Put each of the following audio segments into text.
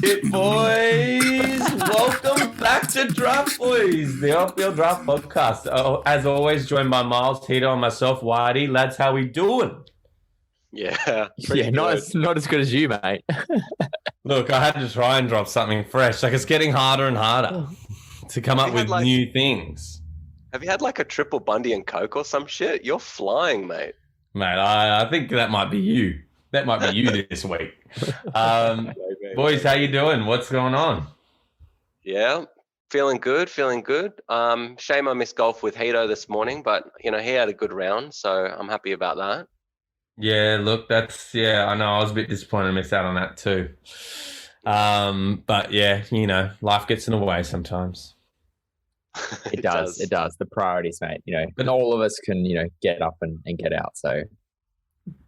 It boys, welcome back to Draft Boys, the off-field draft podcast. As always, joined by Miles, Tito, and myself, Whitey. Lads, how we doing? Yeah, not as good as you, mate. Look, I had to try and drop something fresh. Like, it's getting harder and harder to come up with new things. Have you had like a triple Bundy and Coke or some shit? You're flying, mate. Mate, I think that might be you. That might be you this week. Boys, how you doing? What's going on? Yeah, feeling good. Shame I missed golf with Hito this morning, but he had a good round, so I'm happy about that. Yeah, look, I know I was a bit disappointed to miss out on that too. But yeah, life gets in the way sometimes. It does. The priorities, mate. But all of us can, get up and get out. So,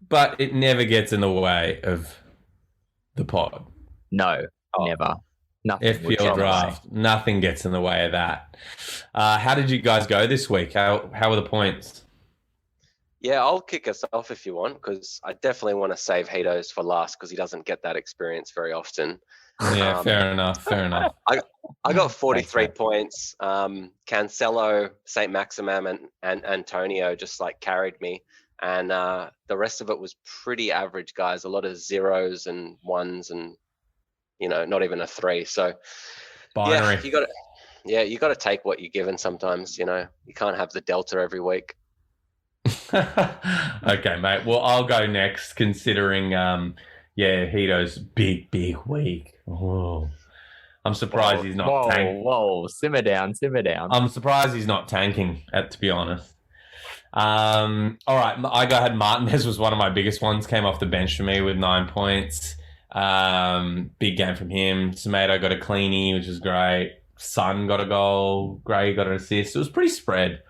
but it never gets in the way of the pod. No, never. Nothing. FPL draft. Nothing gets in the way of that. How did you guys go this week? How were the points? Yeah, I'll kick us off if you want, because I definitely want to save Hito's for last because he doesn't get that experience very often. Yeah, fair enough. I got 43 points. Cancelo, St. Maximum, and Antonio just like carried me. And the rest of it was pretty average, guys. A lot of zeros and ones and, not even a 3. So, binary. You got to take what you're given sometimes. You can't have the delta every week. Okay, mate. Well, I'll go next considering, Hito's big week. Oh, I'm surprised he's not tanking. Whoa, simmer down. I'm surprised he's not tanking, to be honest. All right, I had Martinez was one of my biggest ones. Came off the bench for me with 9 points. Big game from him. Tomato got a cleanie, which was great. Son got a goal. Gray got an assist. It was pretty spread.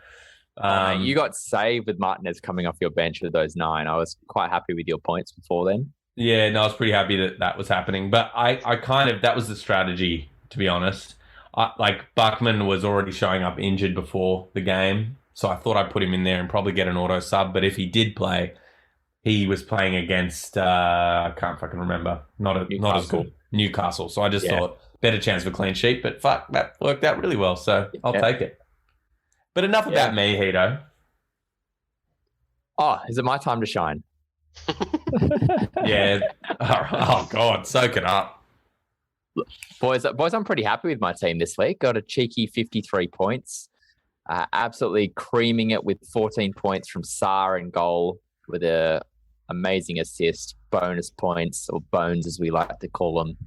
You got saved with Martinez coming off your bench with those 9. I was quite happy with your points before then. Yeah, no, I was pretty happy that was happening. But I that was the strategy, to be honest. Buckman was already showing up injured before the game. So I thought I'd put him in there and probably get an auto sub. But if he did play, he was playing against, I can't fucking remember. Not as good. Newcastle. So I just thought, better chance for clean sheet. But fuck, that worked out really well. So I'll take it. But enough about me, Hito. Oh, is it my time to shine? Yeah. Oh, God. Soak it up. Boys, I'm pretty happy with my team this week. Got a cheeky 53 points. Absolutely creaming it with 14 points from Sarr in goal with a amazing assist, bonus points, or bones as we like to call them.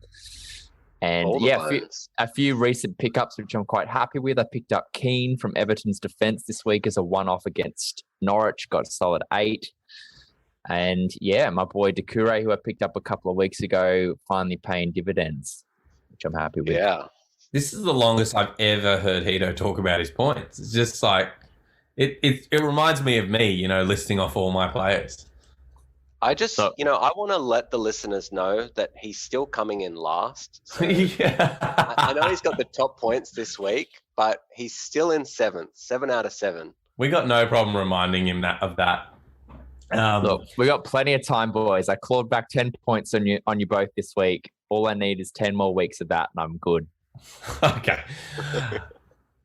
And a few recent pickups, which I'm quite happy with. I picked up Kane from Everton's defence this week as a one-off against Norwich, got a solid 8. And my boy Doucouré, who I picked up a couple of weeks ago, finally paying dividends, which I'm happy with. Yeah. This is the longest I've ever heard Hito talk about his points. It's just like, it reminds me of me, listing off all my players. I just, I want to let the listeners know that he's still coming in last. So I know he's got the top points this week, but he's still in 7th, 7 out of 7. We got no problem reminding him of that. Look, we got plenty of time, boys. I clawed back 10 points on you both this week. All I need is 10 more weeks of that, and I'm good. Okay.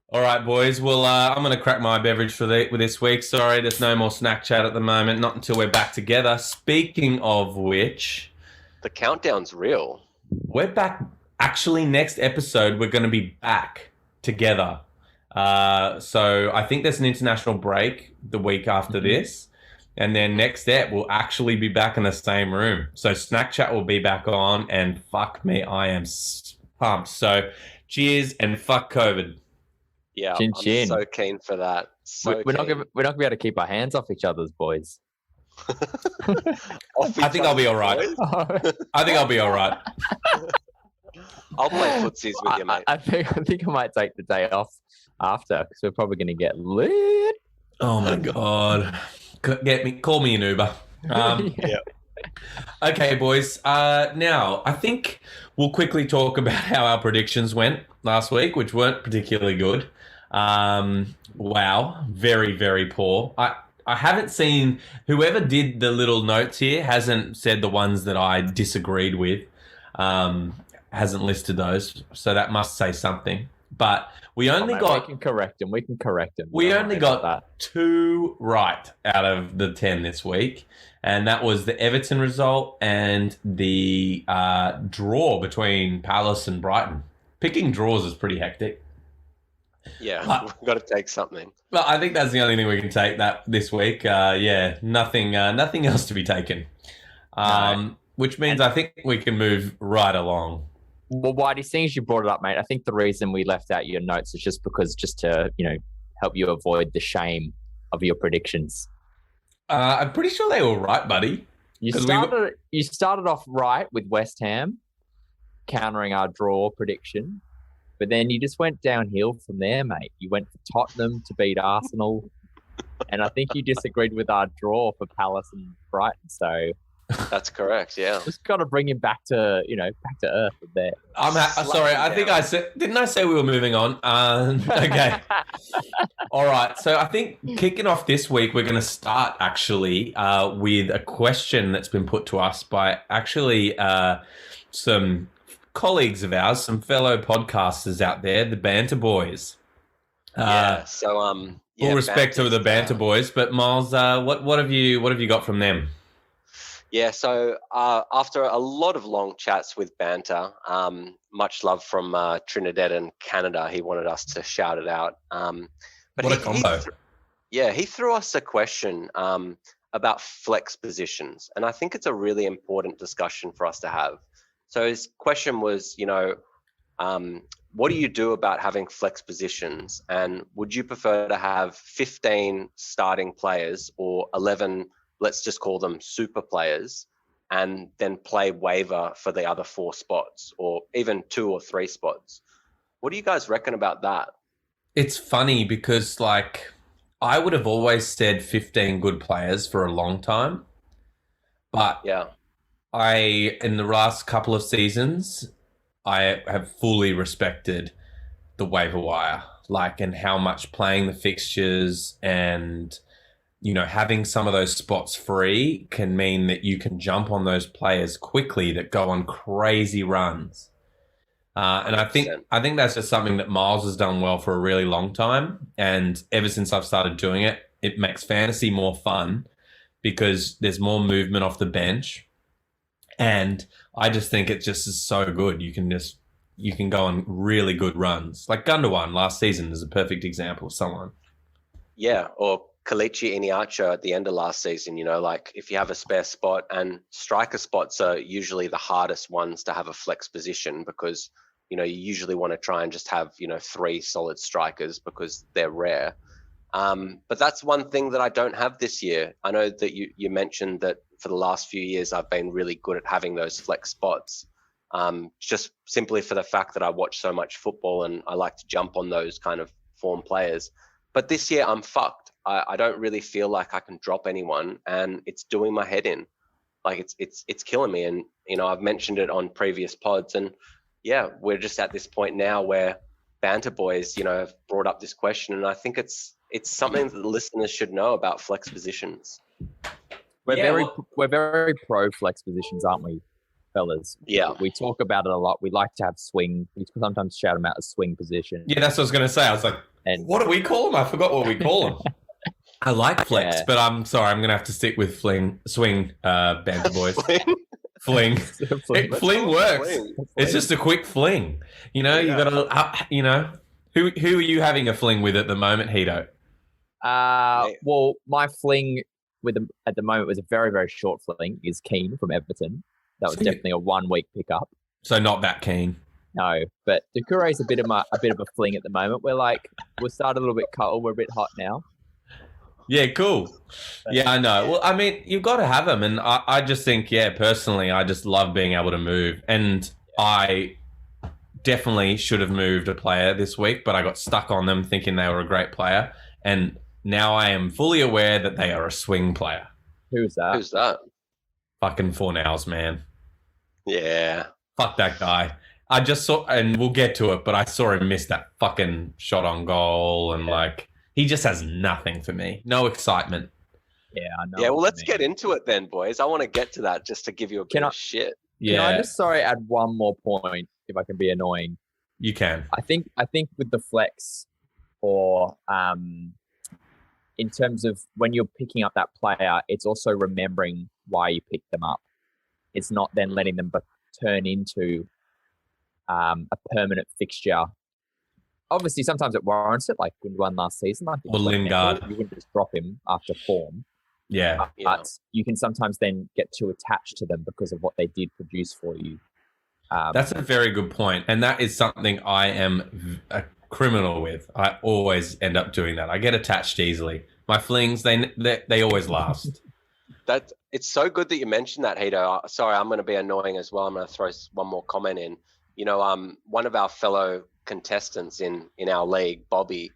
All right, boys. Well, I'm going to crack my beverage with this week. Sorry, there's no more snack chat at the moment. Not until we're back together. Speaking of which, the countdown's real. We're back. Actually, next episode, we're going to be back together. So I think there's an international break the week after this. And then next step, we'll actually be back in the same room. So Snack Chat will be back on, and fuck me, I am pumped. So cheers and fuck COVID. Yeah, chin, I'm so keen for that. We're not going to be able to keep our hands off each other's, boys. I think I'll be all right. I'll play footsies with you, mate. I think I might take the day off after because we're probably going to get lit. Oh my God. Call me an Uber. Yeah. Okay, boys. Now, I think we'll quickly talk about how our predictions went last week, which weren't particularly good. Wow, very, very poor. I haven't seen whoever did the little notes here hasn't said the ones that I disagreed with. Hasn't listed those, so that must say something. But we only got. We can correct him. We only got 2 right out of the 10 this week, and that was the Everton result and the draw between Palace and Brighton. Picking draws is pretty hectic. Yeah, we've got to take something. Well, I think that's the only thing we can take that this week. Nothing else to be taken. Which means I think we can move right along. Well, Whitey, seeing as you brought it up, mate, I think the reason we left out your notes is just to help you avoid the shame of your predictions. I'm pretty sure they were right, buddy. You started off right with West Ham, countering our draw prediction, but then you just went downhill from there, mate. You went for Tottenham to beat Arsenal, and I think you disagreed with our draw for Palace and Brighton. So that's correct. Yeah, just got to bring him back to earth there. Sorry. I think didn't I say we were moving on? Okay. All right. So I think kicking off this week, we're going to start actually with a question that's been put to us by actually some colleagues of ours, some fellow podcasters out there, the Banter Boys. Full respect to the Banter Boys, but Miles, what have you got from them? Yeah, so after a lot of long chats with Banter, much love from Trinidad and Canada, he wanted us to shout it out. But what a combo. He threw us a question about flex positions, and I think it's a really important discussion for us to have. So his question was, what do you do about having flex positions, and would you prefer to have 15 starting players or 11, let's just call them super players, and then play waiver for the other 4 spots, or even 2 or 3 spots? What do you guys reckon about that? It's funny because, I would have always said 15 good players for a long time. But yeah, in the last couple of seasons, I have fully respected the waiver wire, and how much playing the fixtures and having some of those spots free can mean that you can jump on those players quickly that go on crazy runs. And I think that's just something that Miles has done well for a really long time. And ever since I've started doing it, it makes fantasy more fun because there's more movement off the bench. And I just think it just is so good. You can go on really good runs. Like Gundogan last season is a perfect example of someone. Yeah, or Kelechi Iheanacho at the end of last season, if you have a spare spot, and striker spots are usually the hardest ones to have a flex position because, you usually want to try and just have, 3 solid strikers because they're rare. But that's one thing that I don't have this year. I know that you mentioned that for the last few years, I've been really good at having those flex spots, just simply for the fact that I watch so much football and I like to jump on those kind of form players. But this year I'm fucked. I don't really feel like I can drop anyone, and it's doing my head in. It's killing me. And, I've mentioned it on previous pods, and yeah, we're just at this point now where Banter Boys, have brought up this question, and I think it's something that the listeners should know about flex positions. We're very pro flex positions, aren't we, fellas? Yeah. We talk about it a lot. We like to have swing. We sometimes shout them out as swing position. Yeah, that's what I was going to say. I was like, what do we call them? I forgot what we call them. I like flex, but I'm sorry. I'm going to have to stick with swing, Banter Boys. Fling. Fling works. Fling. It's just a quick fling. You got to, who are you having a fling with at the moment, Hito? Well, my fling at the moment was a very, very short fling, is Kane from Everton. That was definitely a 1-week pickup. So not that keen. No, but Doucouré is a bit of a fling at the moment. We're started a little bit cold. We're a bit hot now. Yeah, cool. Yeah, I know. Well, I mean, you've got to have them. And I just think, personally, I just love being able to move. And I definitely should have moved a player this week, but I got stuck on them thinking they were a great player. And now I am fully aware that they are a swing player. Who's that? Fucking Fornals, man. Yeah. Fuck that guy. I just saw, and we'll get to it, but I saw him miss that fucking shot on goal, and like he just has nothing for me. No excitement. Yeah, I know. Yeah, well, let's get into it then, boys. I want to get to that just to give you a bit of shit. Can I just add one more point if I can be annoying? You can. I think with the flex, or in terms of when you're picking up that player, it's also remembering why you picked them up. It's not then letting them turn into a permanent fixture. Obviously, sometimes it warrants it, like when we won last season. Like or Lingard. You wouldn't just drop him after form. Yeah. But you can sometimes then get too attached to them because of what they did produce for you. That's a very good point. And that is something I am a criminal with. I always end up doing that. I get attached easily. My flings, they always last. It's so good that you mentioned that, Hito. Sorry, I'm going to be annoying as well. I'm going to throw one more comment in. You know, one of our fellow contestants in our league, Bobby,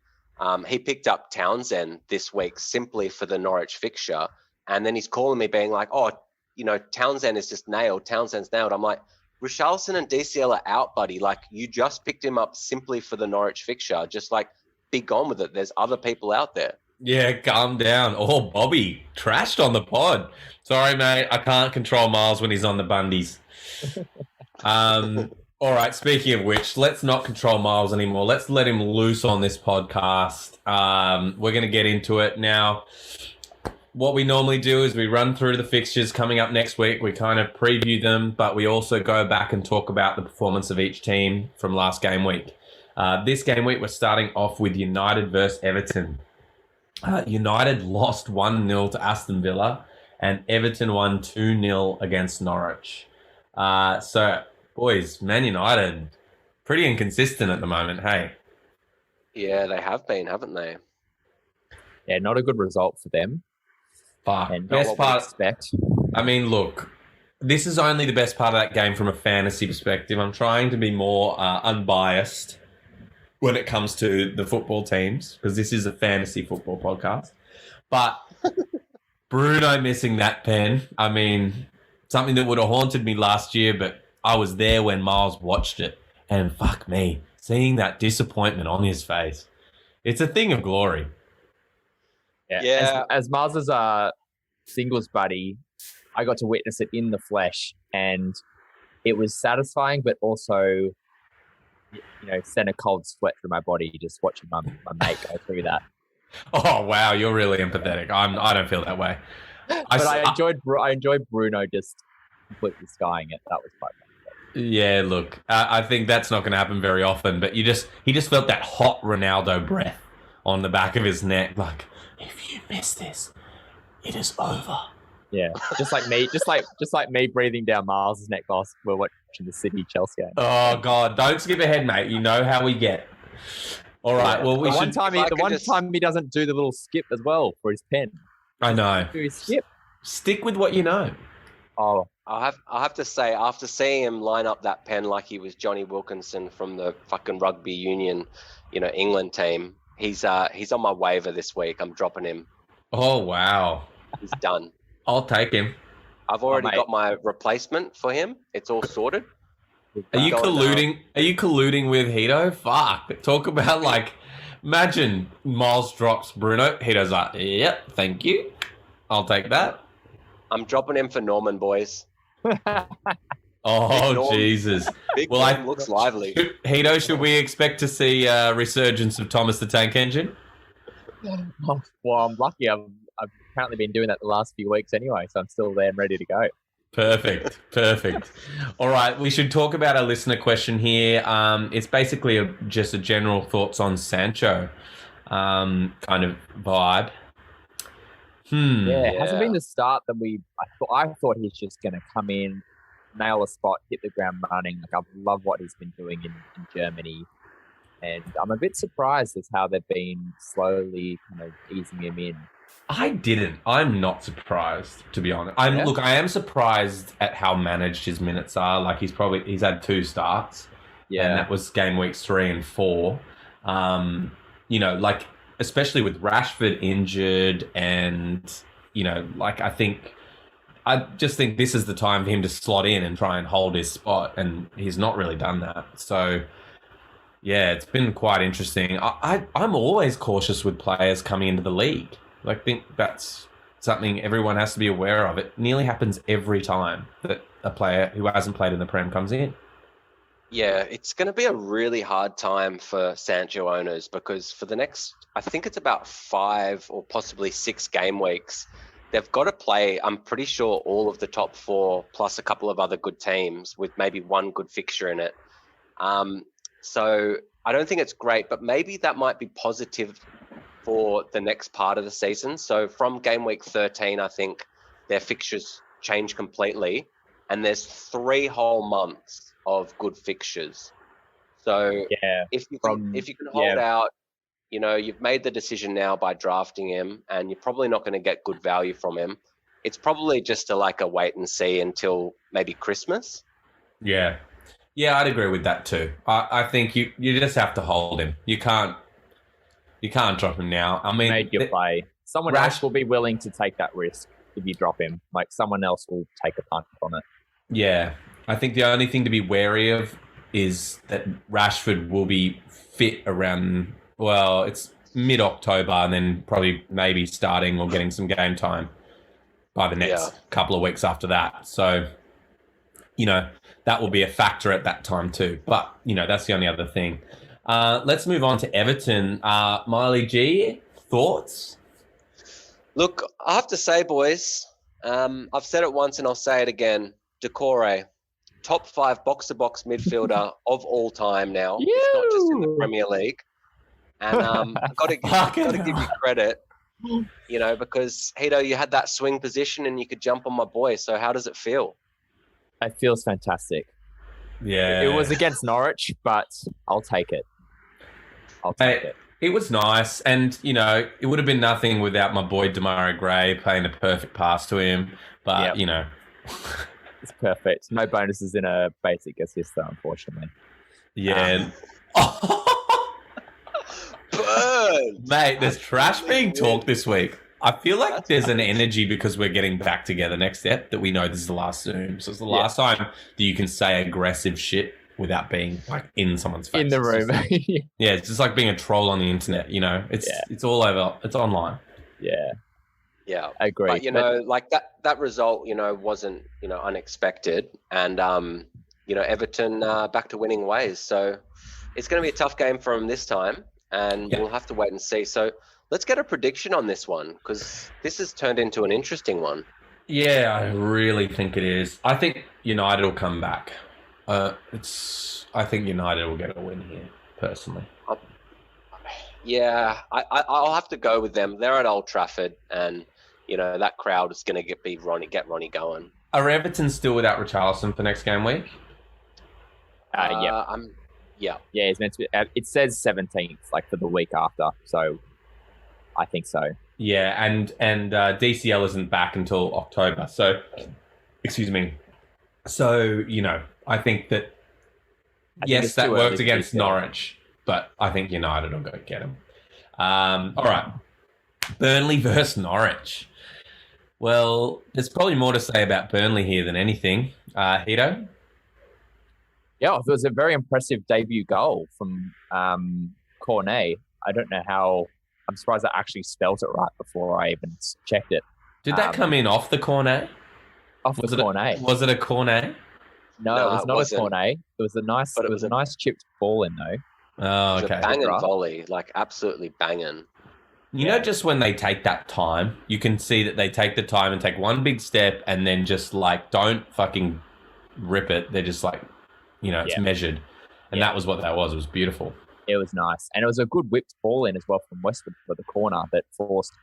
he picked up Townsend this week simply for the Norwich fixture. And then he's calling me being like, oh, you know, Townsend is just nailed. Townsend's nailed. I'm like, Richarlison and DCL are out, buddy. Like, you just picked him up simply for the Norwich fixture. Just like, be gone with it. There's other people out there. Yeah, calm down. Oh, Bobby, trashed on the pod. Sorry, mate. I can't control Miles when he's on the Bundies. All right, speaking of which, let's not control Miles anymore. Let's let him loose on this podcast. We're going to get into it now. What we normally do is we run through the fixtures coming up next week. We kind of preview them, but we also go back and talk about the performance of each team from last game week. This game week, we're starting off with United versus Everton. United lost 1-0 to Aston Villa, and Everton won 2-0 against Norwich. So, boys, Man United, pretty inconsistent at the moment, hey? Yeah, they have been, haven't they? Yeah, not a good result for them. Fuck. And best part, expect. I mean, look, this is only the best part of that game from a fantasy perspective. I'm trying to be more unbiased when it comes to the football teams, because this is a fantasy football podcast. But Bruno missing that pen, I mean, something that would have haunted me last year, but I was there when Miles watched it. And fuck me, seeing that disappointment on his face, it's a thing of glory. Yeah. As Miles's singles buddy, I got to witness it in the flesh, and it was satisfying, but also, you know, sent a cold sweat through my body just watching my mate go through that. Oh wow, you're really empathetic. I don't feel that way. But I enjoyed Bruno just completely skying it. That was quite fun. Yeah, look, I think that's not going to happen very often. But he just felt that hot Ronaldo breath on the back of his neck, like, if you miss this, it is over. Yeah, just like me breathing down Miles' neck whilst we're watching the City Chelsea game. Oh God, don't skip ahead, mate. You know how we get. All right. Well, one time he doesn't do the little skip as well for his pen. I know. Do his skip. Stick with what you know. Oh, I'll have to say, after seeing him line up that pen like he was Johnny Wilkinson from the fucking rugby union, you know, England team, he's on my waiver this week. I'm dropping him. Oh wow. He's done. I'll take him. I've already got my replacement for him. It's all sorted. Are you colluding? Are you colluding with Hito? Fuck. Talk about, like, imagine Miles drops Bruno. Hito's like, yep, thank you. I'll take that. I'm dropping him for Norman, boys. Oh, Jesus. Big Norman looks lively. Hito, should we expect to see a resurgence of Thomas the Tank Engine? Well, I'm lucky. I've apparently been doing that the last few weeks anyway, so I'm still there and ready to go. Perfect. All right, we should talk about a listener question here. It's basically just a general thoughts on Sancho kind of vibe. Yeah, it hasn't been the start that I thought he's just going to come in, nail a spot, hit the ground running. Like, I love what he's been doing in Germany. And I'm a bit surprised as how they've been slowly kind of easing him in. I'm not surprised, to be honest. Look, I am surprised at how managed his minutes are. Like, he's had 2 starts. Yeah. And that was game weeks 3 and 4. You know, like, especially with Rashford injured, and, you know, like, I think I just think this is the time for him to slot in and try and hold his spot, and he's not really done that. So, yeah, it's been quite interesting. I'm always cautious with players coming into the league. I think that's something everyone has to be aware of. It nearly happens every time that a player who hasn't played in the Prem comes in. Yeah, it's going to be a really hard time for Sancho owners because for the next, I think it's about 5 or possibly 6 game weeks, they've got to play, I'm pretty sure, all of the top 4 plus a couple of other good teams with maybe one good fixture in it. So I don't think it's great, but maybe that might be positive for the next part of the season. So from game week 13, I think their fixtures change completely, and there's 3 whole months of good fixtures. So if you can hold out, you've made the decision now by drafting him, and you're probably not going to get good value from him. It's probably just a wait and see until maybe Christmas. Yeah, I'd agree with that too. I think you just have to hold him. You can't drop him now. I mean, made your play. Someone else will be willing to take that risk if you drop him. Like someone else will take a punt on it. Yeah. I think the only thing to be wary of is that Rashford will be fit around, well, it's mid-October and then probably maybe starting or getting some game time by the next couple of weeks after that. So, that will be a factor at that time too. But, that's the only other thing. Let's move on to Everton. Miley G, thoughts? Look, I have to say, boys, I've said it once and I'll say it again. Decore, top 5 box-to-box midfielder of all time now. It's not just in the Premier League. And I've got to give you credit, because, Hito, you had that swing position and you could jump on my boy. So how does it feel? It feels fantastic. Yeah. It was against Norwich, but I'll take it. It was nice. And, it would have been nothing without my boy Demarai Gray playing a perfect pass to him. But, It's perfect. No bonuses in a basic assist, though, unfortunately. Yeah. Burn! Mate, there's trash being talked this week. I feel like there's an energy because we're getting back together next step that we know this is the last Zoom. So it's the last time that you can say aggressive shit without being in someoe's face. In the room. Yeah, it's just like being a troll on the internet, It's all over. It's online. Yeah. Yeah, I agree. But, that result, wasn't, unexpected. And, Everton back to winning ways. So it's going to be a tough game for them this time. And we'll have to wait and see. So let's get a prediction on this one because this has turned into an interesting one. Yeah, I really think it is. I think United will come back. I think United will get a win here, personally. Yeah, I'll have to go with them. They're at Old Trafford, and that crowd is going to get Ronnie going. Are Everton still without Richarlison for next game week? Yeah, it's meant to be. It says 17th, for the week after. So, I think so. Yeah, and DCL isn't back until October. So, excuse me. So I think that that worked against Norwich. But I think United will go get him. All right. Burnley versus Norwich. Well, there's probably more to say about Burnley here than anything. Hito? Yeah, it was a very impressive debut goal from Cornet. I don't know how... I'm surprised I actually spelt it right before I even checked it. Did that come in off the Cornet? Off the Cornet. Was it a Cornet? No, it was not a Cornet. It was a nice chipped ball in, though. Oh, okay. It was a banging volley, absolutely banging. Just when they take that time, you can see that they take the time and take one big step and then just don't fucking rip it. They're just it's measured. And that was what that was. It was beautiful. It was nice. And it was a good whipped ball in as well from Westwood for the corner that forced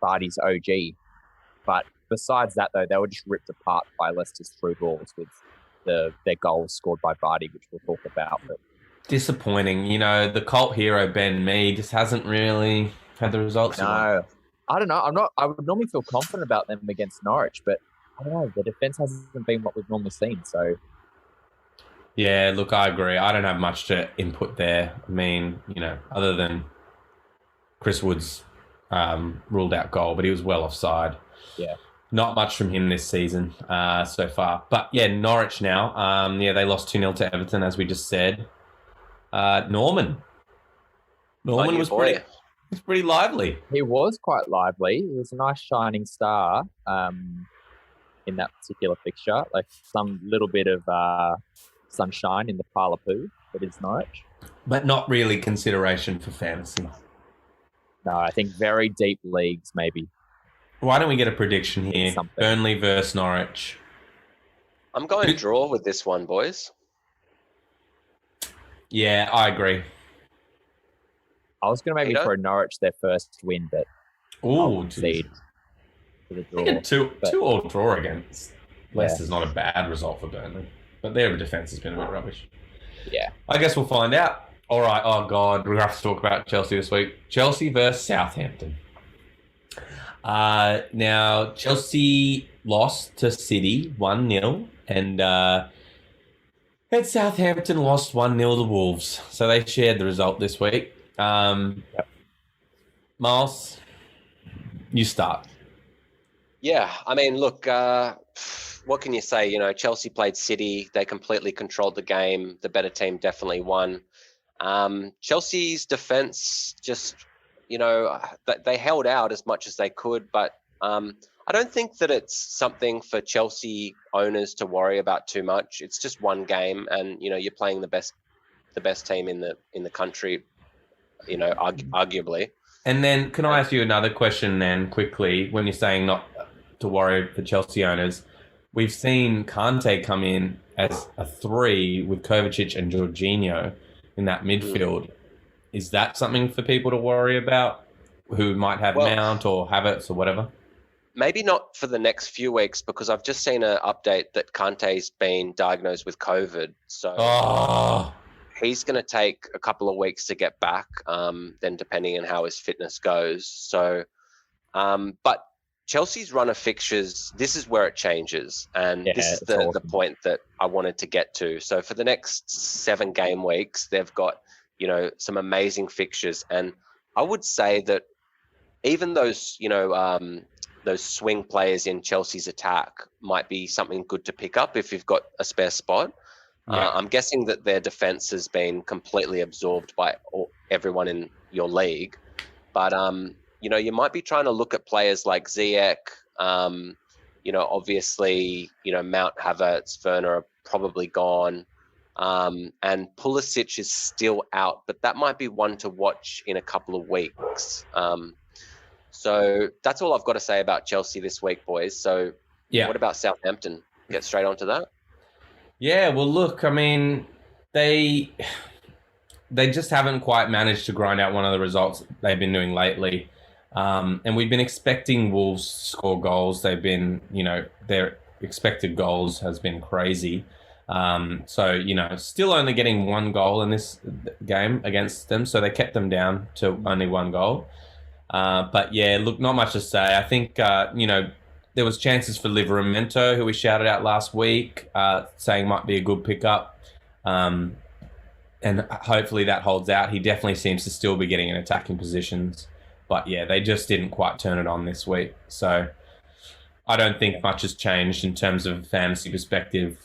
Vardy's OG. But besides that, though, they were just ripped apart by Leicester's through balls with their goals scored by Vardy, which we'll talk about. But disappointing. The cult hero Ben Mee just hasn't really had the results. No, I don't know. I would normally feel confident about them against Norwich, but I don't know. The defense hasn't been what we've normally seen. So yeah, look, I agree. I don't have much to input there. I mean, other than Chris Wood's ruled out goal, but he was well offside. Yeah. Not much from him this season so far. But yeah, Norwich now. They lost 2-0 to Everton, as we just said. Norman. Norman was pretty lively. He was quite lively. He was a nice shining star in that particular fixture. Like some little bit of sunshine in the parlour poo that is Norwich. But not really consideration for fantasy. No, I think very deep leagues maybe. Why don't we get a prediction here? Burnley versus Norwich. I'm going draw with this one, boys. Yeah, I agree. I was going to maybe throw Norwich their first win, but I'll concede for the draw. I think two-all draw against Leicester's not a bad result for Burnley, but their defence has been a bit rubbish. Yeah. I guess we'll find out. All right. Oh, God. We're going to have to talk about Chelsea this week. Chelsea versus Southampton. Now, Chelsea lost to City 1-0, and Southampton lost 1-0 to Wolves. So they shared the result this week. Miles, you start. Yeah, I mean, look, what can you say? You know, Chelsea played City. They completely controlled the game. The better team definitely won. Chelsea's defense just, they held out as much as they could, but I don't think that it's something for Chelsea owners to worry about too much. It's just one game, and you're playing the best team in the country, arguably. And then, can I ask you another question then, quickly? When you're saying not to worry for Chelsea owners, we've seen Kante come in as a 3 with Kovacic and Jorginho in that midfield. Is that something for people to worry about who might have Mount or Havertz or whatever? Maybe not for the next few weeks, because I've just seen an update that Kante's been diagnosed with COVID. So he's going to take a couple of weeks to get back, then depending on how his fitness goes. So, but Chelsea's run of fixtures, this is where it changes. And this is the point that I wanted to get to. So for the next 7 game weeks, they've got, some amazing fixtures. And I would say that even those swing players in Chelsea's attack might be something good to pick up if you've got a spare spot. Yeah. I'm guessing that their defense has been completely absorbed by everyone in your league. But, you might be trying to look at players like Ziyech, obviously, Mount, Havertz, Werner are probably gone. And Pulisic is still out, but that might be one to watch in a couple of weeks. So that's all I've got to say about Chelsea this week, boys. So what about Southampton? Get straight onto that. Yeah, well, look, I mean, they just haven't quite managed to grind out one of the results they've been doing lately. And we've been expecting Wolves to score goals. They've been, their expected goals has been crazy. So, still only getting 1 goal in this game against them. So they kept them down to only 1 goal. But yeah, look, not much to say. I think, there was chances for Livramento, who we shouted out last week, saying might be a good pickup. And hopefully that holds out. He definitely seems to still be getting in attacking positions. But yeah, they just didn't quite turn it on this week. So I don't think much has changed in terms of fantasy perspective.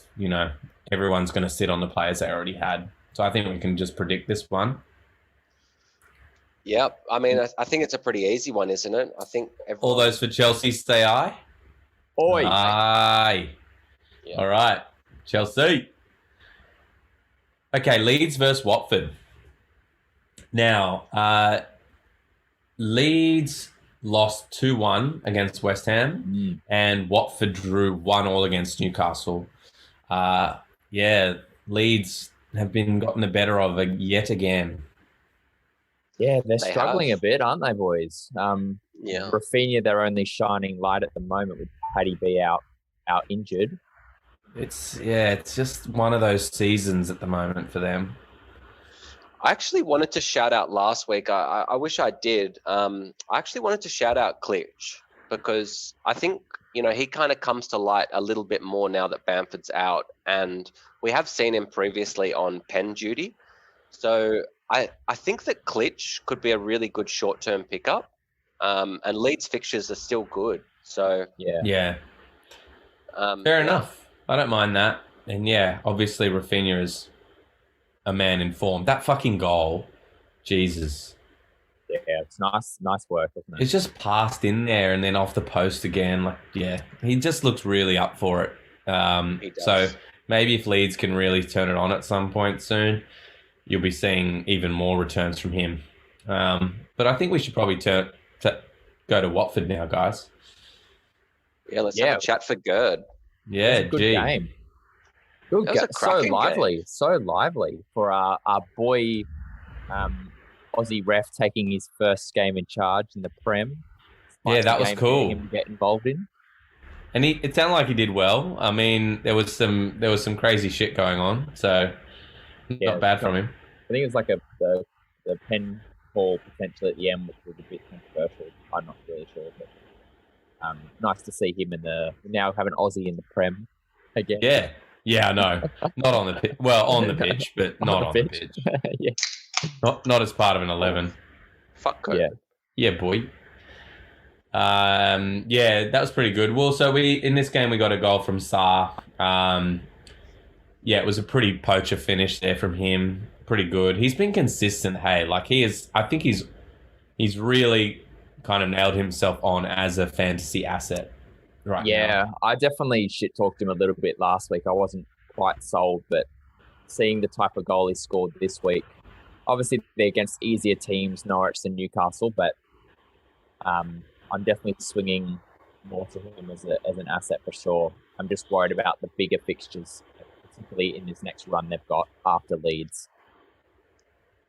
Everyone's going to sit on the players they already had. So I think we can just predict this one. Yep. I mean, I think it's a pretty easy one, isn't it? I think all those for Chelsea say aye. Oi. Aye. Yep. All right. Chelsea. Okay, Leeds versus Watford. Now, Leeds lost 2-1 against West Ham, and Watford drew 1-1 against Newcastle. Leeds have been gotten the better of yet again. Yeah, they're struggling a bit, aren't they, boys? Rafinha, their only shining light at the moment, with Paddy B out injured. It's just one of those seasons at the moment for them. I actually wanted to shout out last week. I wish I did. I actually wanted to shout out Klitsch, because I think, he kind of comes to light a little bit more now that Bamford's out, and we have seen him previously on pen duty. So I think that Klitsch could be a really good short-term pickup, and Leeds fixtures are still good. So Yeah. Fair Fair enough. I don't mind that. And yeah, obviously Rafinha is a man in form. That fucking goal, Jesus. Yeah, it's nice work, isn't it? It's just passed in there and then off the post again. Like, yeah, he just looks really up for it. He does. So maybe if Leeds can really turn it on at some point soon, you'll be seeing even more returns from him. But I think we should probably go to Watford now, guys. Yeah, let's have a chat for Gerd. Yeah, It was a good game. Good That was a so cracking lively, so lively for our boy Aussie ref taking his first game in charge in the Prem. Yeah, that was cool. Him to get involved in, and it sounded like he did well. I mean, there was some crazy shit going on, so not bad from him. I think it was like the pen call potentially at the end, which was a bit controversial. I'm not really sure, but nice to see him now have an Aussie in the Prem again. Yeah, I know. Not on the pitch. Well, on the pitch, but not on the pitch. Yeah. Not as part of an 11. Fuck COVID. Yeah, boy. Yeah, that was pretty good. Well, so in this game we got a goal from Sarr. Yeah, it was a pretty poacher finish there from him. Pretty good. He's been consistent. Hey, like I think he's really kind of nailed himself on as a fantasy asset. Right. Yeah, now. I definitely shit talked him a little bit last week. I wasn't quite sold, but seeing the type of goal he scored this week, obviously they're against easier teams, Norwich and Newcastle, but I'm definitely swinging more to him as an asset for sure. I'm just worried about the bigger fixtures, particularly in this next run they've got after Leeds.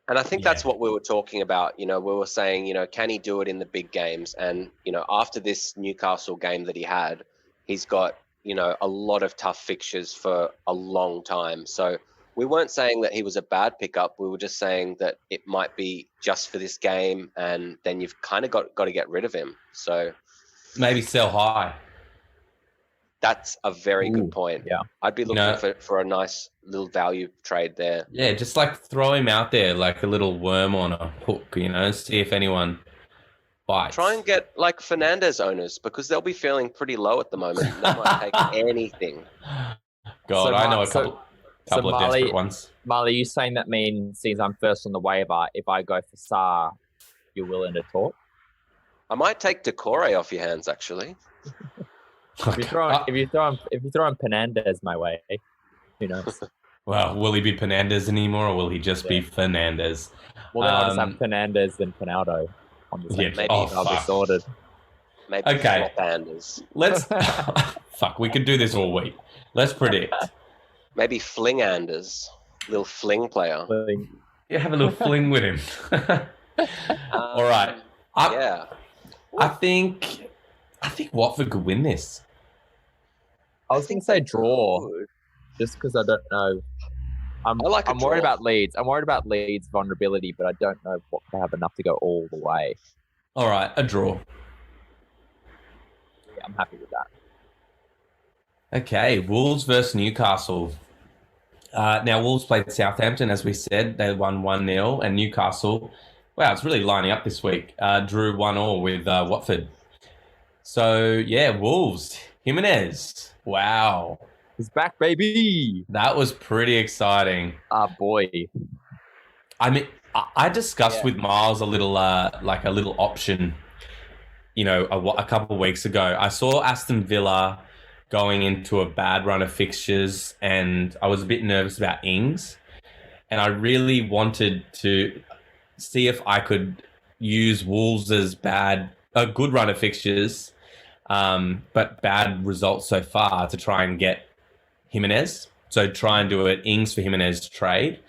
And I think that's what we were talking about. We were saying, can he do it in the big games? And, after this Newcastle game that he had, he's got, a lot of tough fixtures for a long time. So we weren't saying that he was a bad pickup. We were just saying that it might be just for this game, and then you've kind of got to get rid of him. So maybe sell high. That's a very good point. Yeah, I'd be looking for a nice little value trade there. Yeah, just like throw him out there like a little worm on a hook, see if anyone bites. Try and get like Fernandez owners, because they'll be feeling pretty low at the moment. They might take anything. God, I know a couple of desperate ones. Marley, you saying that means since I'm first on the waiver, if I go for Sarr, you're willing to talk? I might take Decore off your hands, actually. If you throw on Fernandez my way, who knows? Well, will he be Fernandez anymore, or will he just be Fernandez? Well, then I'll just have Fernandez and Pinaldo on the same. Maybe I'll be sorted. Maybe Fernandez. Let's fuck. We could do this all week. Let's predict. Maybe Flinganders, little fling player. Yeah, have a little fling with him. All right. I think Watford could win this. I was going to say draw, just because I don't know. I'm worried about Leeds. I'm worried about Leeds' vulnerability, but I don't know what they have enough to go all the way. All right, a draw. Yeah, I'm happy with that. Okay, Wolves versus Newcastle. Now, Wolves played Southampton, as we said. They won 1-0, and Newcastle, wow, it's really lining up this week, drew 1-1 with Watford. So, yeah, Wolves. Jimenez. Wow. He's back, baby. That was pretty exciting. Boy. I mean, I discussed with Miles a little option, a couple of weeks ago. I saw Aston Villa going into a bad run of fixtures, and I was a bit nervous about Ings. And I really wanted to see if I could use Wolves' a good run of fixtures, but bad results so far, to try and get Jimenez. So try and do an Ings for Jimenez trade.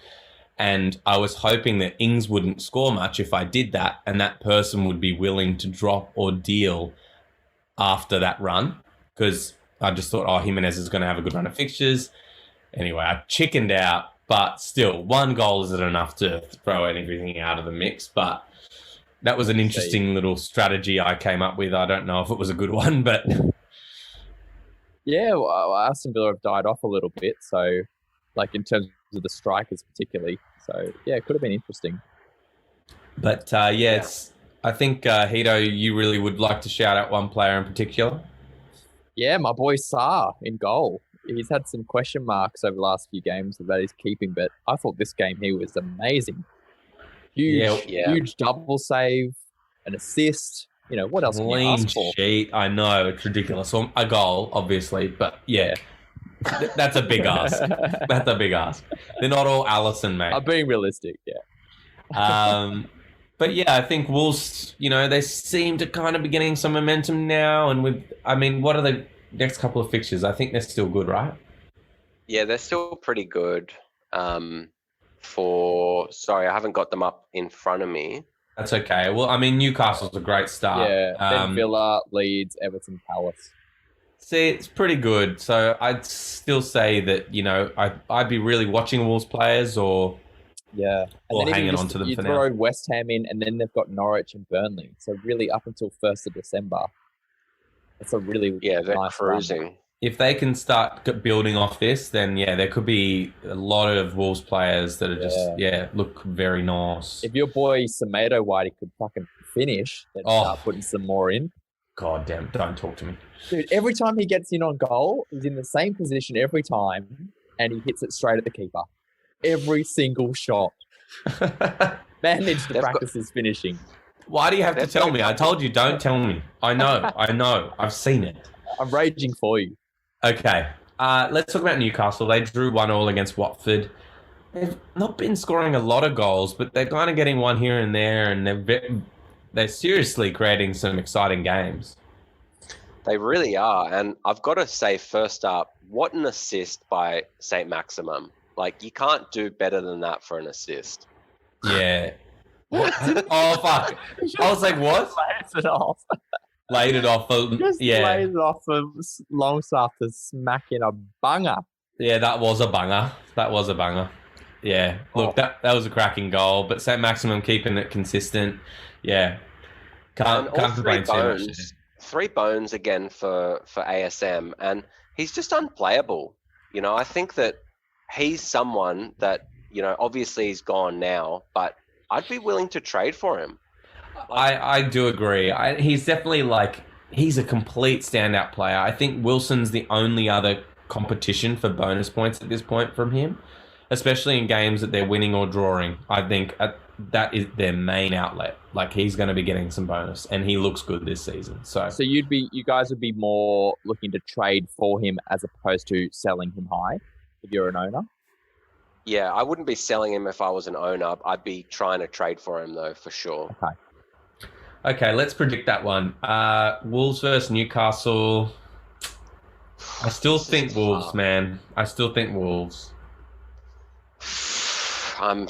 And I was hoping that Ings wouldn't score much if I did that, and that person would be willing to drop or deal after that run, because I just thought, Jimenez is going to have a good run of fixtures. Anyway, I chickened out, but still, 1 goal isn't enough to throw anything out of the mix. But that was an interesting little strategy I came up with. I don't know if it was a good one, but... Yeah, well, Aston Villa have died off a little bit, so, like, in terms of the strikers particularly. So, yeah, it could have been interesting. But, I think, Hito, you really would like to shout out one player in particular. Yeah, my boy Sarr in goal. He's had some question marks over the last few games about his keeping, but I thought this game he was amazing. Huge, Yeah. huge double save, an assist. What else can you Clean ask for? sheet. I know, it's ridiculous. Well, a goal, obviously, but yeah, that's a big ask. That's a big ask. They're not all Allison, mate. I'm being realistic, yeah. But yeah, I think Wolves, they seem to kind of be getting some momentum now. And what are the next couple of fixtures? I think they're still good, right? Yeah, they're still pretty good. Sorry, I haven't got them up in front of me. That's okay. Well, Newcastle's a great start. Yeah, then Villa, Leeds, Everton, Palace. See, it's pretty good. So I'd still say that, I'd be really watching Wolves players or hanging on to them for now. You throw West Ham in, and then they've got Norwich and Burnley. So really up until 1st of December, it's a really they're nice cruising. run. If they can start building off this, then there could be a lot of Wolves players that are just look very nice. If your boy Semedo Whitey could fucking finish, then start putting some more in. God damn, don't talk to me. Dude, every time he gets in on goal, he's in the same position every time, and he hits it straight at the keeper. Every single shot. Man needs to practice his finishing. Why do you have to tell me? I told you, don't tell me. I know. I've seen it. I'm raging for you. Okay, let's talk about Newcastle. They drew 1-1 against Watford. They've not been scoring a lot of goals, but they're kind of getting one here and there, and they're seriously creating some exciting games. They really are. And I've got to say, first up, what an assist by St. Maximum. Like, you can't do better than that for an assist. Yeah. Oh, fuck. I was like, what? Laid it off. Laid it off for Longstaff to smack in a banger. Yeah, that was a banger. Yeah, look, that was a cracking goal, but St. Maximum keeping it consistent. Yeah, can't complain too much. 3 bones again for ASM, and he's just unplayable. I think that he's someone that, obviously he's gone now, but I'd be willing to trade for him. I do agree. He's definitely he's a complete standout player. I think Wilson's the only other competition for bonus points at this point from him, especially in games that they're winning or drawing. I think that is their main outlet. He's going to be getting some bonus, and he looks good this season. So you guys would be more looking to trade for him as opposed to selling him high if you're an owner? Yeah, I wouldn't be selling him if I was an owner. I'd be trying to trade for him, though, for sure. Okay, let's predict that one. Wolves versus Newcastle. I still think Wolves, man. I still think Wolves. I'm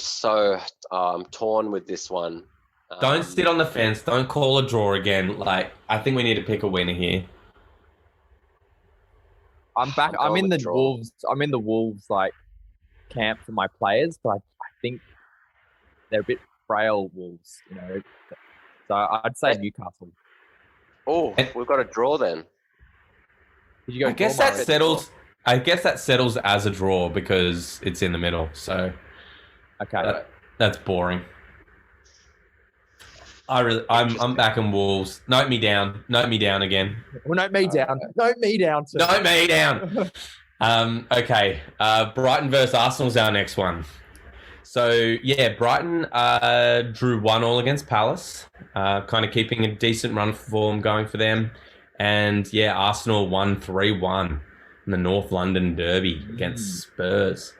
torn with this one. Don't sit on the fence. Don't call a draw again. I think we need to pick a winner here. I'm back. I'm in the Wolves. I'm in the Wolves camp for my players, but I think they're a bit frail Wolves. So I'd say Newcastle. Oh, we've got a draw then. I guess that settles. I guess that settles as a draw because it's in the middle. So, okay, that's boring. I'm back in Wolves. Note me down again. Well, note me down. Note me down too. Note me down. Okay. Brighton versus Arsenal's our next one. So yeah, Brighton drew 1-1 against Palace, kind of keeping a decent run form going for them, and yeah, Arsenal won 3-1 in the North London derby against Spurs.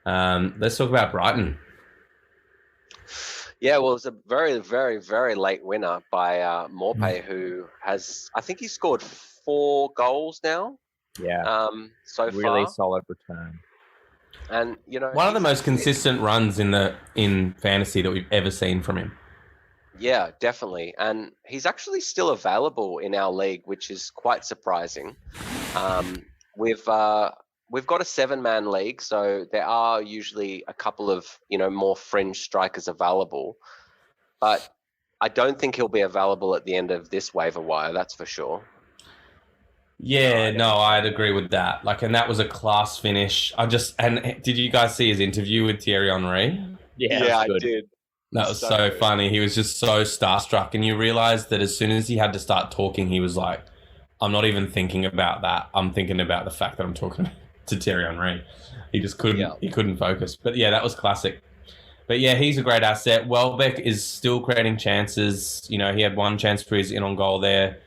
Let's talk about Brighton. Yeah, well, it's a very, very, very late winner by Morpay, who I think he scored 4 goals now. Yeah. So really far. solid return. And one of the most consistent runs in fantasy that we've ever seen from him. Yeah, definitely. And he's actually still available in our league, which is quite surprising. We've got a 7-man league, so there are usually a couple of, more fringe strikers available. But I don't think he'll be available at the end of this waiver wire, that's for sure. Yeah, no, I'd agree with that. And that was a class finish. Did you guys see his interview with Thierry Henry? Yeah, I did. That was so funny. He was just so starstruck, and you realise that as soon as he had to start talking, he was like, "I'm not even thinking about that. I'm thinking about the fact that I'm talking to Thierry Henry." He just couldn't. Yeah. He couldn't focus. But yeah, that was classic. But yeah, he's a great asset. Welbeck is still creating chances. You know, he had one chance for his in on goal there.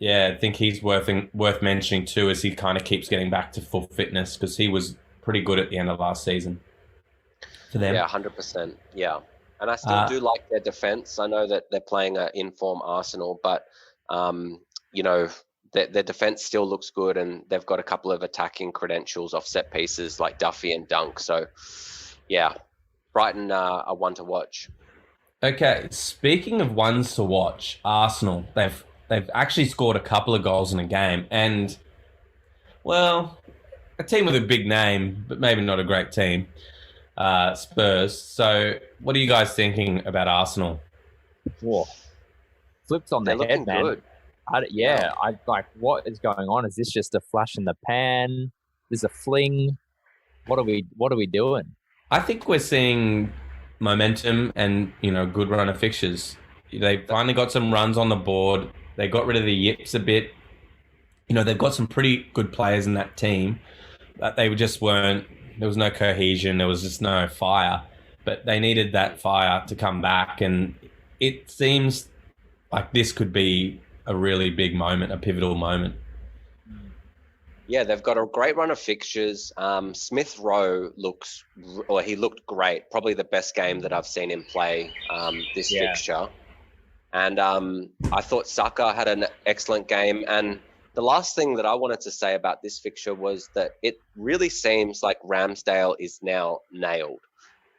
Yeah, I think he's worth mentioning too, as he kind of keeps getting back to full fitness, because he was pretty good at the end of last season for them. Yeah, 100%. Yeah. And I still do like their defense. I know that they're playing an in-form Arsenal, but, you know, their defense still looks good, and they've got a couple of attacking credentials off set pieces like Duffy and Dunk. So, yeah, Brighton are one to watch. Okay, speaking of ones to watch, Arsenal, they've actually scored a couple of goals in a game, and, well, a team with a big name, but maybe not a great team. Spurs. So, what are you guys thinking about Arsenal? Whoa. Flips on the head, man. Good. I like, what is going on? Is this just a flash in the pan? Is a fling? What are we doing? I think we're seeing momentum and, you know, good run of fixtures. They finally got some runs on the board. They got rid of the yips a bit. You know, they've got some pretty good players in that team, but they just weren't. There was no cohesion. There was just no fire. But they needed that fire to come back. And it seems like this could be a really big moment, a pivotal moment. Yeah, they've got a great run of fixtures. Smith Rowe he looked great. Probably the best game that I've seen him play this fixture. And I thought Saka had an excellent game. And the last thing that I wanted to say about this fixture was that it really seems like Ramsdale is now nailed.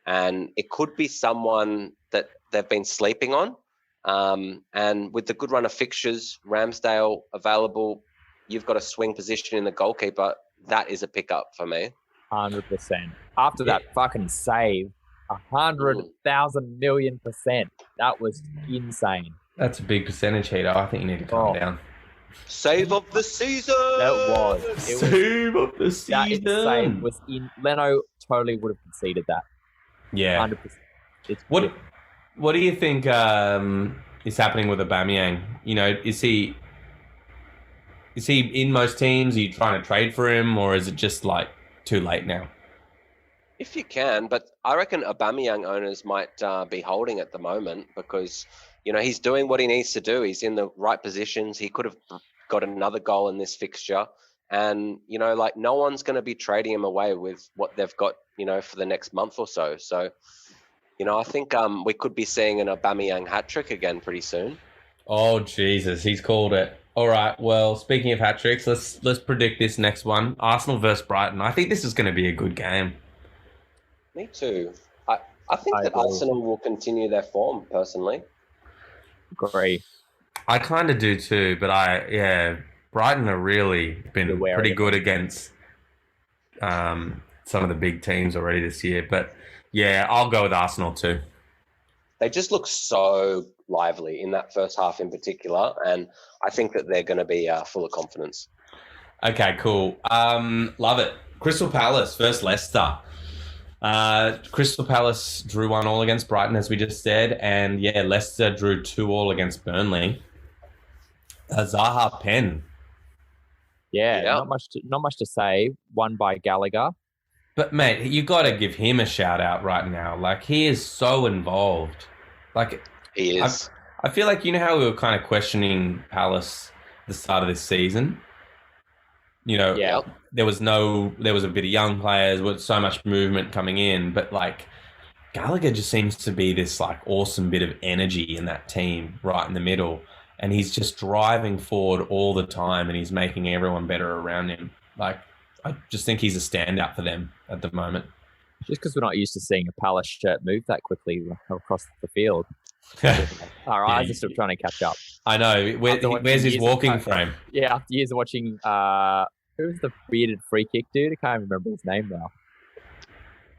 And it could be someone that they've been sleeping on. And with the good run of fixtures, Ramsdale available, you've got a swing position in the goalkeeper. That is a pickup for me. 100%. After that fucking save, 100,000 million %. That was insane. That's a big percentage, Heater. I think you need to calm down. Save of the season. Save of the season. That save was in. Leno totally would have conceded that. Yeah. 100%. What do you think is happening with Aubameyang? You know, is he in most teams? Are you trying to trade for him, or is it just like too late now? If you can, but I reckon Aubameyang owners might be holding at the moment, because, you know, he's doing what he needs to do. He's in the right positions. He could have got another goal in this fixture. And, you know, like, no one's going to be trading him away with what they've got, you know, for the next month or so. So, you know, I think we could be seeing an Aubameyang hat-trick again pretty soon. Oh, Jesus, he's called it. All right, well, speaking of hat-tricks, let's predict this next one. Arsenal versus Brighton. I think this is going to be a good game. Me too. I think that Arsenal will continue their form, personally. Agree. I kind of do too, but Brighton have really been pretty good against some of the big teams already this year. But yeah, I'll go with Arsenal too. They just look so lively in that first half in particular, and I think that they're going to be full of confidence. Okay, cool. Love it. Crystal Palace versus Leicester. Crystal Palace drew 1-1 against Brighton, as we just said, and yeah, Leicester drew 2-2 against Burnley. Zaha pen. Yeah, not much to say. Won by Gallagher. But mate, you got to give him a shout out right now. Like, he is so involved. Like, he is. I feel like, you know how we were kind of questioning Palace at the start of this season. You know, there was a bit of young players with so much movement coming in, but like, Gallagher just seems to be this like awesome bit of energy in that team right in the middle, and he's just driving forward all the time, and he's making everyone better around him. Like, I just think he's a standout for them at the moment. Just because we're not used to seeing a Palace shirt move that quickly across the field. Our eyes are still trying to catch up. I know. Where's his walking frame? Yeah, after years of watching, who's the bearded free kick dude? I can't remember his name now.